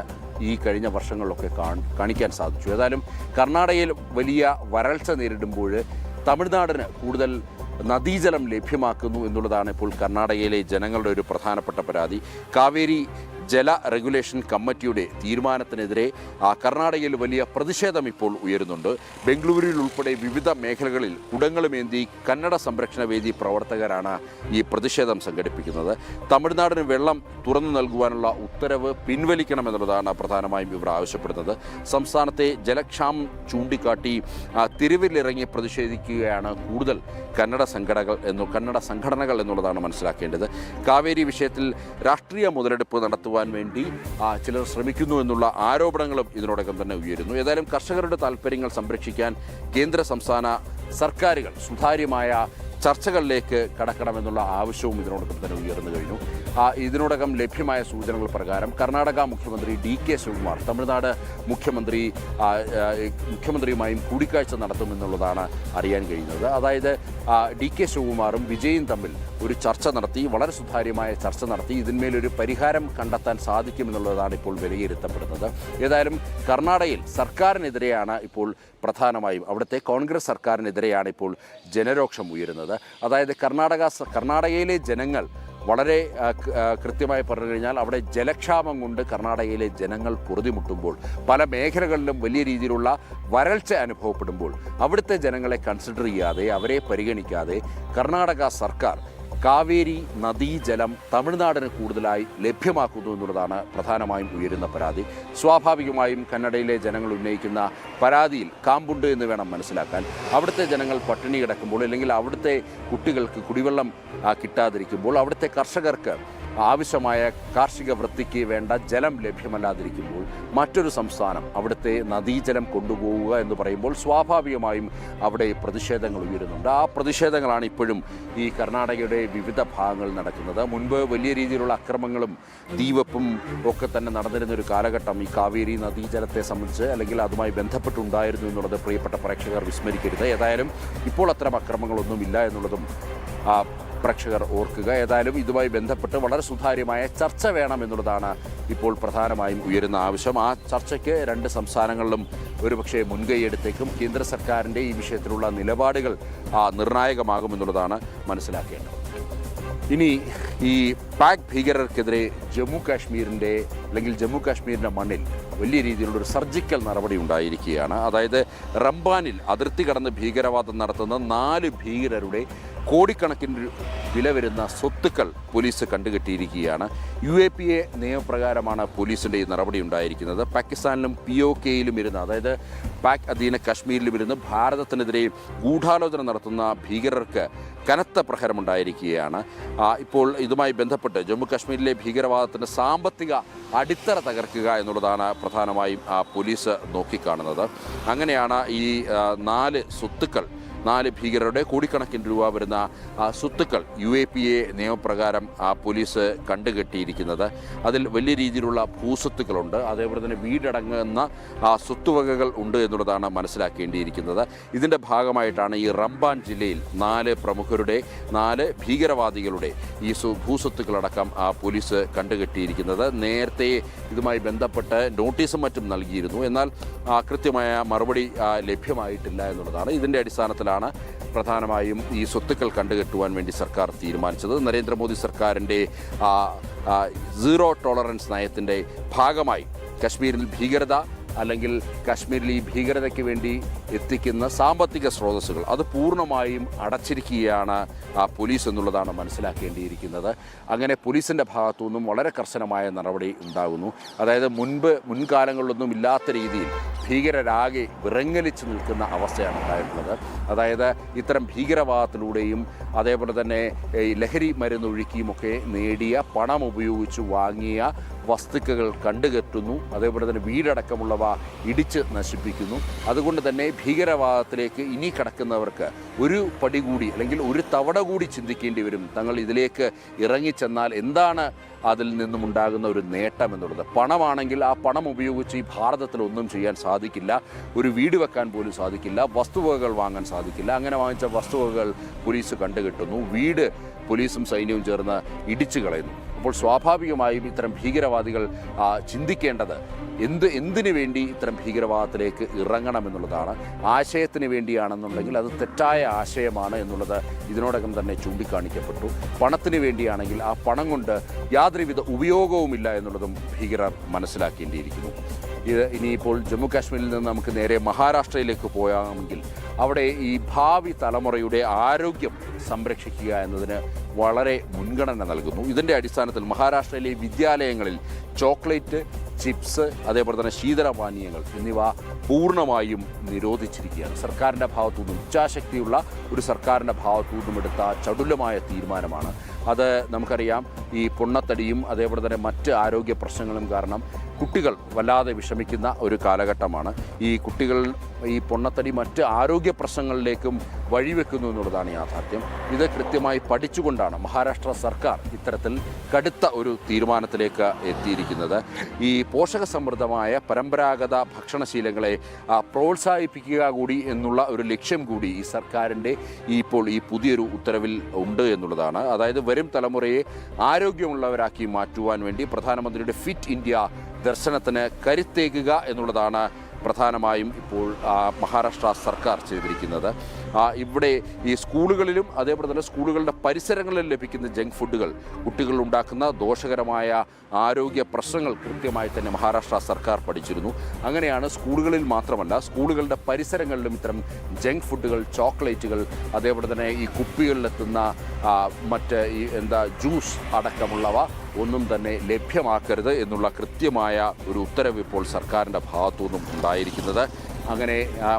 ഈ കഴിഞ്ഞ വർഷങ്ങളിലൊക്കെ കാണിക്കാൻ സാധിച്ചു. ഏതായാലും കർണാടകയിൽ വലിയ വരൾച്ച നേരിടുമ്പോൾ തമിഴ്നാടിന് കൂടുതൽ നദീജലം ലഭ്യമാക്കുന്നു എന്നുള്ളതാണ് ഇപ്പോൾ കർണാടകയിലെ ജനങ്ങളുടെ ഒരു പ്രധാനപ്പെട്ട പരാതി. കാവേരി ജല റെഗുലേഷൻ കമ്മിറ്റിയുടെ തീരുമാനത്തിനെതിരെ കർണാടകയിൽ വലിയ പ്രതിഷേധം ഇപ്പോൾ ഉയരുന്നുണ്ട്. ബംഗളൂരുവിൽ ഉൾപ്പെടെ വിവിധ മേഖലകളിൽ കുടങ്ങളുമേന്തി കന്നഡ സംരക്ഷണ വേദി പ്രവർത്തകരാണ് ഈ പ്രതിഷേധം സംഘടിപ്പിക്കുന്നത്. തമിഴ്നാടിന് വെള്ളം തുറന്നു നൽകുവാനുള്ള ഉത്തരവ് പിൻവലിക്കണമെന്നുള്ളതാണ് പ്രധാനമായും ഇവർ ആവശ്യപ്പെടുന്നത്. സംസ്ഥാനത്തെ ജലക്ഷാമം ചൂണ്ടിക്കാട്ടി തെരുവിലിറങ്ങി പ്രതിഷേധിക്കുകയാണ് കൂടുതൽ കന്നഡ സംഘടനകൾ എന്നുള്ളതാണ് മനസ്സിലാക്കേണ്ടത്. കാവേരി വിഷയത്തിൽ രാഷ്ട്രീയ മുതലെടുപ്പ് നടത്തുവാൻ വേണ്ടി ചിലർ ശ്രമിക്കുന്നു എന്നുള്ള ആരോപണങ്ങളും ഇതിനോടകം തന്നെ ഉയരുന്നു. ഏതായാലും കർഷകരുടെ താൽപ്പര്യങ്ങൾ സംരക്ഷിക്കാൻ കേന്ദ്ര സംസ്ഥാന സർക്കാരുകൾ സുതാര്യമായ ചർച്ചകളിലേക്ക് കടക്കണമെന്നുള്ള ആവശ്യവും ഇതിനോടകം തന്നെ ഉയർന്നു കഴിഞ്ഞു. ഇതിനോടകം ലഭ്യമായ സൂചനകൾ പ്രകാരം കർണാടക മുഖ്യമന്ത്രി DK ശിവകുമാർ തമിഴ്നാട് മുഖ്യമന്ത്രിയുമായും കൂടിക്കാഴ്ച നടത്തുമെന്നുള്ളതാണ് അറിയാൻ കഴിയുന്നത്. അതായത് DK ശിവകുമാറും വിജയും തമ്മിൽ ഒരു ചർച്ച നടത്തി, വളരെ സുതാര്യമായ ചർച്ച നടത്തി ഇതിന്മേലൊരു പരിഹാരം കണ്ടെത്താൻ സാധിക്കുമെന്നുള്ളതാണ് ഇപ്പോൾ വിലയിരുത്തപ്പെടുന്നത്. ഏതായാലും കർണാടകയിൽ സർക്കാരിനെതിരെയാണ് ഇപ്പോൾ പ്രധാനമായും, അവിടുത്തെ കോൺഗ്രസ് സർക്കാരിനെതിരെയാണ് ഇപ്പോൾ ജനരോക്ഷം ഉയരുന്നത്. അതായത് കർണാടകയിലെ ജനങ്ങൾ വളരെ കൃത്യമായി പറഞ്ഞു കഴിഞ്ഞാൽ അവിടെ ജലക്ഷാമം കൊണ്ട് കർണാടകയിലെ ജനങ്ങൾ പൊറുതിമുട്ടുമ്പോൾ, പല മേഖലകളിലും വലിയ രീതിയിലുള്ള വരൾച്ച അനുഭവപ്പെടുമ്പോൾ അവിടുത്തെ ജനങ്ങളെ കൺസിഡർ ചെയ്യാതെ, അവരെ പരിഗണിക്കാതെ കർണാടക സർക്കാർ കാവേരി നദീജലം തമിഴ്നാടിന് കൂടുതലായി ലഭ്യമാക്കുന്നു എന്നുള്ളതാണ് പ്രധാനമായും ഉയരുന്ന പരാതി. സ്വാഭാവികമായും കന്നഡയിലെ ജനങ്ങൾ ഉന്നയിക്കുന്ന പരാതിയിൽ കാമ്പുണ്ട് എന്ന് വേണം മനസ്സിലാക്കാൻ. അവിടുത്തെ ജനങ്ങൾ പട്ടിണി കിടക്കുമ്പോൾ, അല്ലെങ്കിൽ അവിടുത്തെ കുട്ടികൾക്ക് കുടിവെള്ളം കിട്ടാതിരിക്കുമ്പോൾ, അവിടുത്തെ കർഷകർക്ക് ആവശ്യമായ കാർഷിക വൃത്തിക്ക് വേണ്ട ജലം ലഭ്യമല്ലാതിരിക്കുമ്പോൾ മറ്റൊരു സംസ്ഥാനം അവിടുത്തെ നദീജലം കൊണ്ടുപോവുക എന്ന് പറയുമ്പോൾ സ്വാഭാവികമായും അവിടെ പ്രതിഷേധങ്ങൾ ഉയരുന്നുണ്ട്. ആ പ്രതിഷേധങ്ങളാണ് ഇപ്പോഴും ഈ കർണാടകയുടെ വിവിധ ഭാഗങ്ങളിൽ നടക്കുന്നത്. മുൻപ് വലിയ രീതിയിലുള്ള അക്രമങ്ങളും തീവെപ്പും ഒക്കെ തന്നെ നടന്നിരുന്നൊരു കാലഘട്ടം ഈ കാവേരി നദീജലത്തെ സംബന്ധിച്ച്, അല്ലെങ്കിൽ അതുമായി ബന്ധപ്പെട്ടുണ്ടായിരുന്നു എന്നുള്ളത് പ്രിയപ്പെട്ട പ്രേക്ഷകർ വിസ്മരിക്കരുത്. ഏതായാലും ഇപ്പോൾ അത്തരം അക്രമങ്ങളൊന്നുമില്ല എന്നുള്ളതും പ്രേക്ഷകർ ഓർക്കുക. ഏതായാലും ഇതുമായി ബന്ധപ്പെട്ട് വളരെ സുതാര്യമായ ചർച്ച വേണമെന്നുള്ളതാണ് ഇപ്പോൾ പ്രധാനമായും ഉയരുന്ന ആവശ്യം. ആ ചർച്ചയ്ക്ക് രണ്ട് സംസ്ഥാനങ്ങളിലും ഒരുപക്ഷെ മുൻകൈയെടുത്തേക്കും. കേന്ദ്ര സർക്കാരിൻ്റെ ഈ വിഷയത്തിലുള്ള നിലപാടുകൾ നിർണായകമാകുമെന്നുള്ളതാണ് മനസ്സിലാക്കേണ്ടത്. ഇനി ഈ പാക് ഭീകരർക്കെതിരെ ജമ്മു കാശ്മീരിൻ്റെ മണ്ണിൽ വലിയ രീതിയിലുള്ളൊരു സർജിക്കൽ നടപടി ഉണ്ടായിരിക്കുകയാണ്. അതായത് റംബാനിൽ അതിർത്തി കടന്ന് ഭീകരവാദം നടത്തുന്ന 4 ഭീകരരുടെ കോടിക്കണക്കിന് വില വരുന്ന സ്വത്തുക്കൾ പോലീസ് കണ്ടുകെട്ടിയിരിക്കുകയാണ്. UAPA നിയമപ്രകാരമാണ് പോലീസിൻ്റെ ഈ നടപടി ഉണ്ടായിരിക്കുന്നത്. പാകിസ്ഥാനിലും POKയിലും ഇരുന്ന്, അതായത് പാക് അധീന കശ്മീരിലും ഇരുന്ന് ഭാരതത്തിനെതിരെ ഗൂഢാലോചന നടത്തുന്ന ഭീകരർക്ക് കനത്ത പ്രഹരമുണ്ടായിരിക്കുകയാണ്. ഇപ്പോൾ ഇതുമായി ബന്ധപ്പെട്ട് ജമ്മു കാശ്മീരിലെ ഭീകരവാദത്തിൻ്റെ സാമ്പത്തിക അടിത്തറ തകർക്കുക എന്നുള്ളതാണ് പ്രധാനമായും പോലീസ് നോക്കിക്കാണുന്നത്. അങ്ങനെയാണ് ഈ 4 ഭീകരരുടെ കോടിക്കണക്കിന് രൂപ വരുന്ന സ്വത്തുക്കൾ UAPA നിയമപ്രകാരം പോലീസ് കണ്ടുകെട്ടിയിരിക്കുന്നത്. അതിൽ വലിയ രീതിയിലുള്ള ഭൂസ്വത്തുക്കളുണ്ട്, അതേപോലെ തന്നെ വീടടങ്ങുന്ന സ്വത്തുവകകൾ ഉണ്ട് എന്നുള്ളതാണ് മനസ്സിലാക്കേണ്ടിയിരിക്കുന്നത്. ഇതിൻ്റെ ഭാഗമായിട്ടാണ് ഈ റംബാൻ ജില്ലയിൽ 4 പ്രമുഖരുടെ 4 ഭീകരവാദികളുടെ ഈ ഭൂസ്വത്തുക്കളടക്കം പോലീസ് കണ്ടുകെട്ടിയിരിക്കുന്നത്. നേരത്തെ ഇതുമായി ബന്ധപ്പെട്ട് നോട്ടീസും മറ്റും നൽകിയിരുന്നു. എന്നാൽ കൃത്യമായ മറുപടി ലഭ്യമായിട്ടില്ല എന്നുള്ളതാണ്. ഇതിൻ്റെ അടിസ്ഥാനത്തിൽ പ്രധാനമായും ഈ സ്വത്തുക്കൾ കണ്ടുകെട്ടുവാൻ വേണ്ടി സർക്കാർ തീരുമാനിച്ചത്. നരേന്ദ്രമോദി സർക്കാരിൻ്റെ സീറോ ടോളറൻസ് നയത്തിൻ്റെ ഭാഗമായി കശ്മീരിൽ ഭീകരത, അല്ലെങ്കിൽ കാശ്മീരിൽ ഈ ഭീകരതയ്ക്ക് വേണ്ടി എത്തിക്കുന്ന സാമ്പത്തിക സ്രോതസ്സുകൾ അത് പൂർണ്ണമായും അടച്ചിരിക്കുകയാണ് പോലീസ് എന്നുള്ളതാണ് മനസ്സിലാക്കേണ്ടിയിരിക്കുന്നത്. അങ്ങനെ പോലീസിൻ്റെ ഭാഗത്തു നിന്നും വളരെ കർശനമായ നടപടി ഉണ്ടാകുന്നു. അതായത് മുൻകാലങ്ങളിലൊന്നും ഇല്ലാത്ത രീതിയിൽ ഭീകരരാകെ വിറങ്ങലിച്ച് നിൽക്കുന്ന അവസ്ഥയാണ് ഉണ്ടായിട്ടുള്ളത്. അതായത് ഇത്തരം ഭീകരവാദത്തിലൂടെയും അതേപോലെ തന്നെ ഈ ലഹരി മരുന്നൊഴുക്കിയുമൊക്കെ നേടിയ പണം ഉപയോഗിച്ച് വാങ്ങിയ വസ്തുക്കൾ കണ്ടുകെട്ടുന്നു, അതേപോലെ തന്നെ വീടടക്കമുള്ളവ ഇടിച്ച് നശിപ്പിക്കുന്നു. അതുകൊണ്ട് തന്നെ ഭീകരവാദത്തിലേക്ക് ഇനി കടക്കുന്നവർക്ക് ഒരു പടി കൂടി അല്ലെങ്കിൽ ഒരു തവണ കൂടി ചിന്തിക്കേണ്ടി വരും. തങ്ങൾ ഇതിലേക്ക് ഇറങ്ങിച്ചെന്നാൽ എന്താണ് അതിൽ നിന്നുമുണ്ടാകുന്ന ഒരു നേട്ടം എന്നുള്ളത്. പണമാണെങ്കിൽ ആ പണം ഉപയോഗിച്ച് ഈ ഭാരതത്തിൽ ഒന്നും ചെയ്യാൻ സാധിക്കില്ല. ഒരു വീട് വെക്കാൻ പോലും സാധിക്കില്ല, വസ്തുവകകൾ വാങ്ങാൻ സാധിക്കില്ല. അങ്ങനെ വാങ്ങിച്ച വസ്തുവകകൾ പോലീസ് കണ്ടുകെട്ടുന്നു, വീട് പോലീസും സൈന്യവും ചേർന്ന് ഇടിച്ചു കളയുന്നു. അപ്പോൾ സ്വാഭാവികമായും ഇത്തരം ഭീകരവാദികൾ ചിന്തിക്കേണ്ടത് എന്തിനു വേണ്ടി ഇത്തരം ഭീകരവാദത്തിലേക്ക് ഇറങ്ങണമെന്നുള്ളതാണ്. ആശയത്തിന് വേണ്ടിയാണെന്നുണ്ടെങ്കിൽ അത് തെറ്റായ ആശയമാണ് എന്നുള്ളത് ഇതിനോടകം തന്നെ ചൂണ്ടിക്കാണിക്കപ്പെട്ടു. പണത്തിന് വേണ്ടിയാണെങ്കിൽ ആ പണം കൊണ്ട് യാതൊരുവിധ ഉപയോഗവുമില്ല എന്നുള്ളതും ഭീകരർ മനസ്സിലാക്കേണ്ടിയിരിക്കുന്നു. ഇത് ഇനിയിപ്പോൾ ജമ്മു കാശ്മീരിൽ നിന്ന് നമുക്ക് നേരെ മഹാരാഷ്ട്രയിലേക്ക് പോയാമെങ്കിൽ അവിടെ ഈ ഭാവി തലമുറയുടെ ആരോഗ്യം സംരക്ഷിക്കുക എന്നതിന് വളരെ മുൻഗണന നൽകുന്നു. ഇതിൻ്റെ അടിസ്ഥാനത്തിൽ മഹാരാഷ്ട്രയിലെ വിദ്യാലയങ്ങളിൽ ചോക്ലേറ്റ്, ചിപ്സ്, അതേപോലെ തന്നെ ശീതളപാനീയങ്ങൾ എന്നിവ പൂർണ്ണമായും നിരോധിച്ചിരിക്കുകയാണ്. സർക്കാരിൻ്റെ ഭാഗത്തു നിന്നും, ഇച്ഛാശക്തിയുള്ള ഒരു സർക്കാരിൻ്റെ ഭാഗത്തു നിന്നും എടുത്ത ചടുലമായ തീരുമാനമാണ് അത്. നമുക്കറിയാം, ഈ പൊണ്ണത്തടിയും അതേപോലെ തന്നെ മറ്റ് ആരോഗ്യ പ്രശ്നങ്ങളും കാരണം കുട്ടികൾ വല്ലാതെ വിഷമിക്കുന്ന ഒരു കാലഘട്ടമാണ്. ഈ കുട്ടികൾ ഈ പൊണ്ണത്തടി മറ്റ് ആരോഗ്യ പ്രശ്നങ്ങളിലേക്കും വഴിവെക്കുന്നു എന്നുള്ളതാണ് യാഥാർത്ഥ്യം. ഇത് കൃത്യമായി പഠിച്ചുകൊണ്ടാണ് മഹാരാഷ്ട്ര സർക്കാർ ഇത്തരത്തിൽ കടുത്ത ഒരു തീരുമാനത്തിലേക്ക് എത്തിയിരിക്കുന്നത്. ഈ പോഷകസമൃദ്ധമായ പരമ്പരാഗത ഭക്ഷണശീലങ്ങളെ പ്രോത്സാഹിപ്പിക്കുക കൂടി എന്നുള്ള ഒരു ലക്ഷ്യം കൂടി ഈ സർക്കാരിൻ്റെ ഇപ്പോൾ ഈ പുതിയൊരു ഉത്തരവിൽ ഉണ്ട് എന്നുള്ളതാണ്. അതായത് വരും തലമുറയെ ആരോഗ്യമുള്ളവരാക്കി മാറ്റുവാൻ വേണ്ടി പ്രധാനമന്ത്രിയുടെ ഫിറ്റ് ഇന്ത്യ ദർശനത്തിന് കരുത്തേകുക എന്നുള്ളതാണ് പ്രധാനമായും ഇപ്പോൾ മഹാരാഷ്ട്ര സർക്കാർ ചെയ്തിരിക്കുന്നത്. ഇവിടെ ഈ സ്കൂളുകളിലും അതേപോലെ തന്നെ സ്കൂളുകളുടെ പരിസരങ്ങളിലും ലഭിക്കുന്ന ജങ്ക് ഫുഡുകൾ കുട്ടികൾ ഉണ്ടാക്കുന്ന ദോഷകരമായ ആരോഗ്യ പ്രശ്നങ്ങൾ കൃത്യമായി തന്നെ മഹാരാഷ്ട്ര സർക്കാർ പഠിച്ചിരുന്നു. അങ്ങനെയാണ് സ്കൂളുകളിൽ മാത്രമല്ല സ്കൂളുകളുടെ പരിസരങ്ങളിലും ഇത്തരം ജങ്ക് ഫുഡുകൾ, ചോക്ലേറ്റുകൾ, അതേപോലെ തന്നെ ഈ കുപ്പികളിലെത്തുന്ന മറ്റ് ഈ ജ്യൂസ് അടക്കമുള്ളവ ഒന്നും തന്നെ ലഭ്യമാക്കരുത് എന്നുള്ള കൃത്യമായ ഒരു ഉത്തരവ് ഇപ്പോൾ സർക്കാരിൻ്റെ ഭാഗത്തു നിന്നും ഉണ്ടായിരിക്കുന്നത്. അങ്ങനെ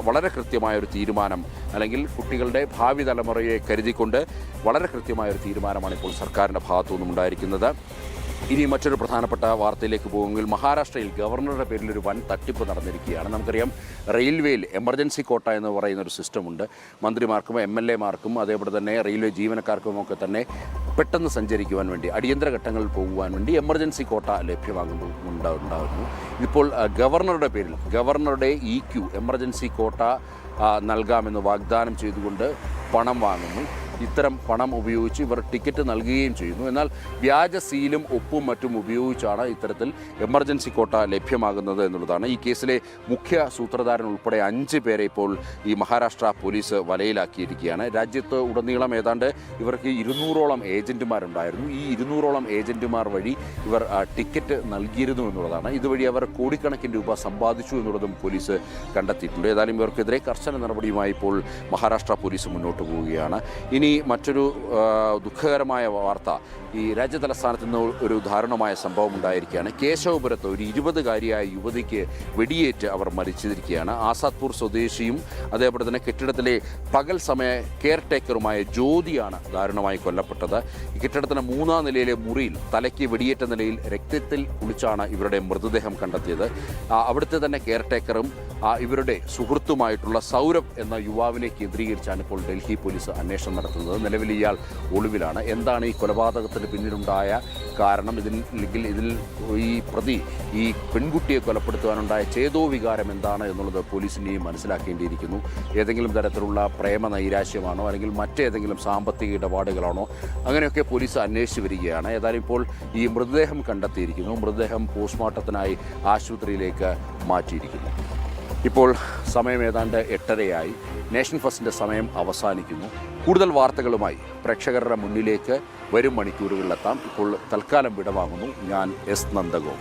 വളരെ കൃത്യമായ ഒരു തീരുമാനം, അല്ലെങ്കിൽ കുട്ടികളുടെ ഭാവി തലമുറയെ കരുതിക്കൊണ്ട് വളരെ കൃത്യമായ ഒരു തീരുമാനമാണ് ഇപ്പോൾ സർക്കാരിൻ്റെ ഭാഗത്തു നിന്നും ഉണ്ടായിരിക്കുന്നത്. ഇനി മറ്റൊരു പ്രധാനപ്പെട്ട വാർത്തയിലേക്ക് പോകുമെങ്കിൽ മഹാരാഷ്ട്രയിൽ ഗവർണറുടെ പേരിൽ ഒരു വൻ തട്ടിപ്പ് നടന്നിരിക്കുകയാണ്. നമുക്കറിയാം, റെയിൽവേയിൽ എമർജൻസി കോട്ട എന്ന് പറയുന്നൊരു സിസ്റ്റമുണ്ട്. മന്ത്രിമാർക്കും MLA മാർക്കും അതേപോലെ തന്നെ റെയിൽവേ ജീവനക്കാർക്കുമൊക്കെ തന്നെ പെട്ടെന്ന് സഞ്ചരിക്കുവാൻ വേണ്ടി, അടിയന്തര ഘട്ടങ്ങളിൽ പോകുവാൻ വേണ്ടി എമർജൻസി കോട്ട ലഭ്യമാകുന്നുണ്ടായിരുന്നു. ഇപ്പോൾ ഗവർണറുടെ പേരിൽ ഗവർണറുടെ EQ എമർജൻസി കോട്ട നൽകാമെന്ന് വാഗ്ദാനം ചെയ്തുകൊണ്ട് പണം വാങ്ങുന്നു. ഇത്തരം പണം ഉപയോഗിച്ച് ഇവർ ടിക്കറ്റ് നൽകുകയും ചെയ്യുന്നു. എന്നാൽ വ്യാജ സീലും ഒപ്പും മറ്റും ഉപയോഗിച്ചാണ് ഇത്തരത്തിൽ എമർജൻസി കോട്ട ലഭ്യമാകുന്നത് എന്നുള്ളതാണ്. ഈ കേസിലെ മുഖ്യ സൂത്രധാരൻ ഉൾപ്പെടെ 5 പേരെ ഇപ്പോൾ ഈ മഹാരാഷ്ട്ര പോലീസ് വലയിലാക്കിയിരിക്കുകയാണ്. രാജ്യത്ത് ഉടനീളം ഏതാണ്ട് ഇവർക്ക് 200ഓളം ഏജന്റുമാരുണ്ടായിരുന്നു. ഈ 200ഓളം ഏജന്റുമാർ വഴി ഇവർ ടിക്കറ്റ് നൽകിയിരുന്നു എന്നുള്ളതാണ്. ഇതുവഴി അവർ കോടിക്കണക്കിന് രൂപ സമ്പാദിച്ചു എന്നുള്ളതും പോലീസ് കണ്ടെത്തിയിട്ടുണ്ട്. ഏതായാലും ഇവർക്കെതിരെ കർശന നടപടിയുമായി ഇപ്പോൾ മഹാരാഷ്ട്ര പോലീസ് മുന്നോട്ട് പോവുകയാണ്. ഇനി മറ്റൊരു ദുഃഖകരമായ വാർത്ത, ഈ രാജ്യതലസ്ഥാനത്ത് നിന്ന് ഒരു ദാരുണമായ സംഭവം ഉണ്ടായിരിക്കുകയാണ്. കേശവപുരത്ത് ഒരു 20കാരിയായ യുവതിക്ക് വെടിയേറ്റ് അവർ മരിച്ചിരിക്കുകയാണ്. ആസാദ്പൂർ സ്വദേശിയും അതേപോലെ തന്നെ കെട്ടിടത്തിലെ പകൽ സമയ കെയർ ടേക്കറുമായ ജ്യോതിയാണ് ദാരുണമായി കൊല്ലപ്പെട്ടത്. ഈ കെട്ടിടത്തിന് 3ാം നിലയിലെ മുറിയിൽ തലയ്ക്ക് വെടിയേറ്റ നിലയിൽ രക്തത്തിൽ കുളിച്ചാണ് ഇവരുടെ മൃതദേഹം കണ്ടെത്തിയത്. അവിടുത്തെ തന്നെ കെയർ ടേക്കറും ഇവരുടെ സുഹൃത്തുമായിട്ടുള്ള സൗരഭ് എന്ന യുവാവിനെ കേന്ദ്രീകരിച്ചാണ് ഇപ്പോൾ ഡൽഹി പോലീസ് അന്വേഷണം നടത്തുന്നത്. നിലവിൽ ഇയാൾ ഒളിവിലാണ്. എന്താണ് ഈ കൊലപാതകത്തിന് പിന്നിലുണ്ടായ കാരണം, ഇതിൽ ഈ പ്രതി ഈ പെൺകുട്ടിയെ കൊലപ്പെടുത്തുവാനുണ്ടായ ചേതോ വികാരം എന്താണ് എന്നുള്ളത് പോലീസിനെയും മനസ്സിലാക്കേണ്ടിയിരിക്കുന്നു. ഏതെങ്കിലും തരത്തിലുള്ള പ്രേമ നൈരാശ്യമാണോ അല്ലെങ്കിൽ മറ്റേതെങ്കിലും സാമ്പത്തിക ഇടപാടുകളാണോ, അങ്ങനെയൊക്കെ പോലീസ് അന്വേഷിച്ച് വരികയാണ്. ഏതായാലും ഇപ്പോൾ ഈ മൃതദേഹം കണ്ടെത്തിയിരിക്കുന്നു. മൃതദേഹം പോസ്റ്റ്മോർട്ടത്തിനായി ആശുപത്രിയിലേക്ക് മാറ്റിയിരിക്കുന്നു. ഇപ്പോൾ സമയം ഏതാണ്ട് 8:30 നേഷൻ ഫസ്റ്റിൻ്റെ സമയം അവസാനിക്കുന്നു. കൂടുതൽ വാർത്തകളുമായി പ്രേക്ഷകരുടെ മുന്നിലേക്ക് വരും മണിക്കൂറുകളിലെത്താം. ഇപ്പോൾ തൽക്കാലം വിടവാങ്ങുന്നു. ഞാൻ S. നന്ദഗോപൻ.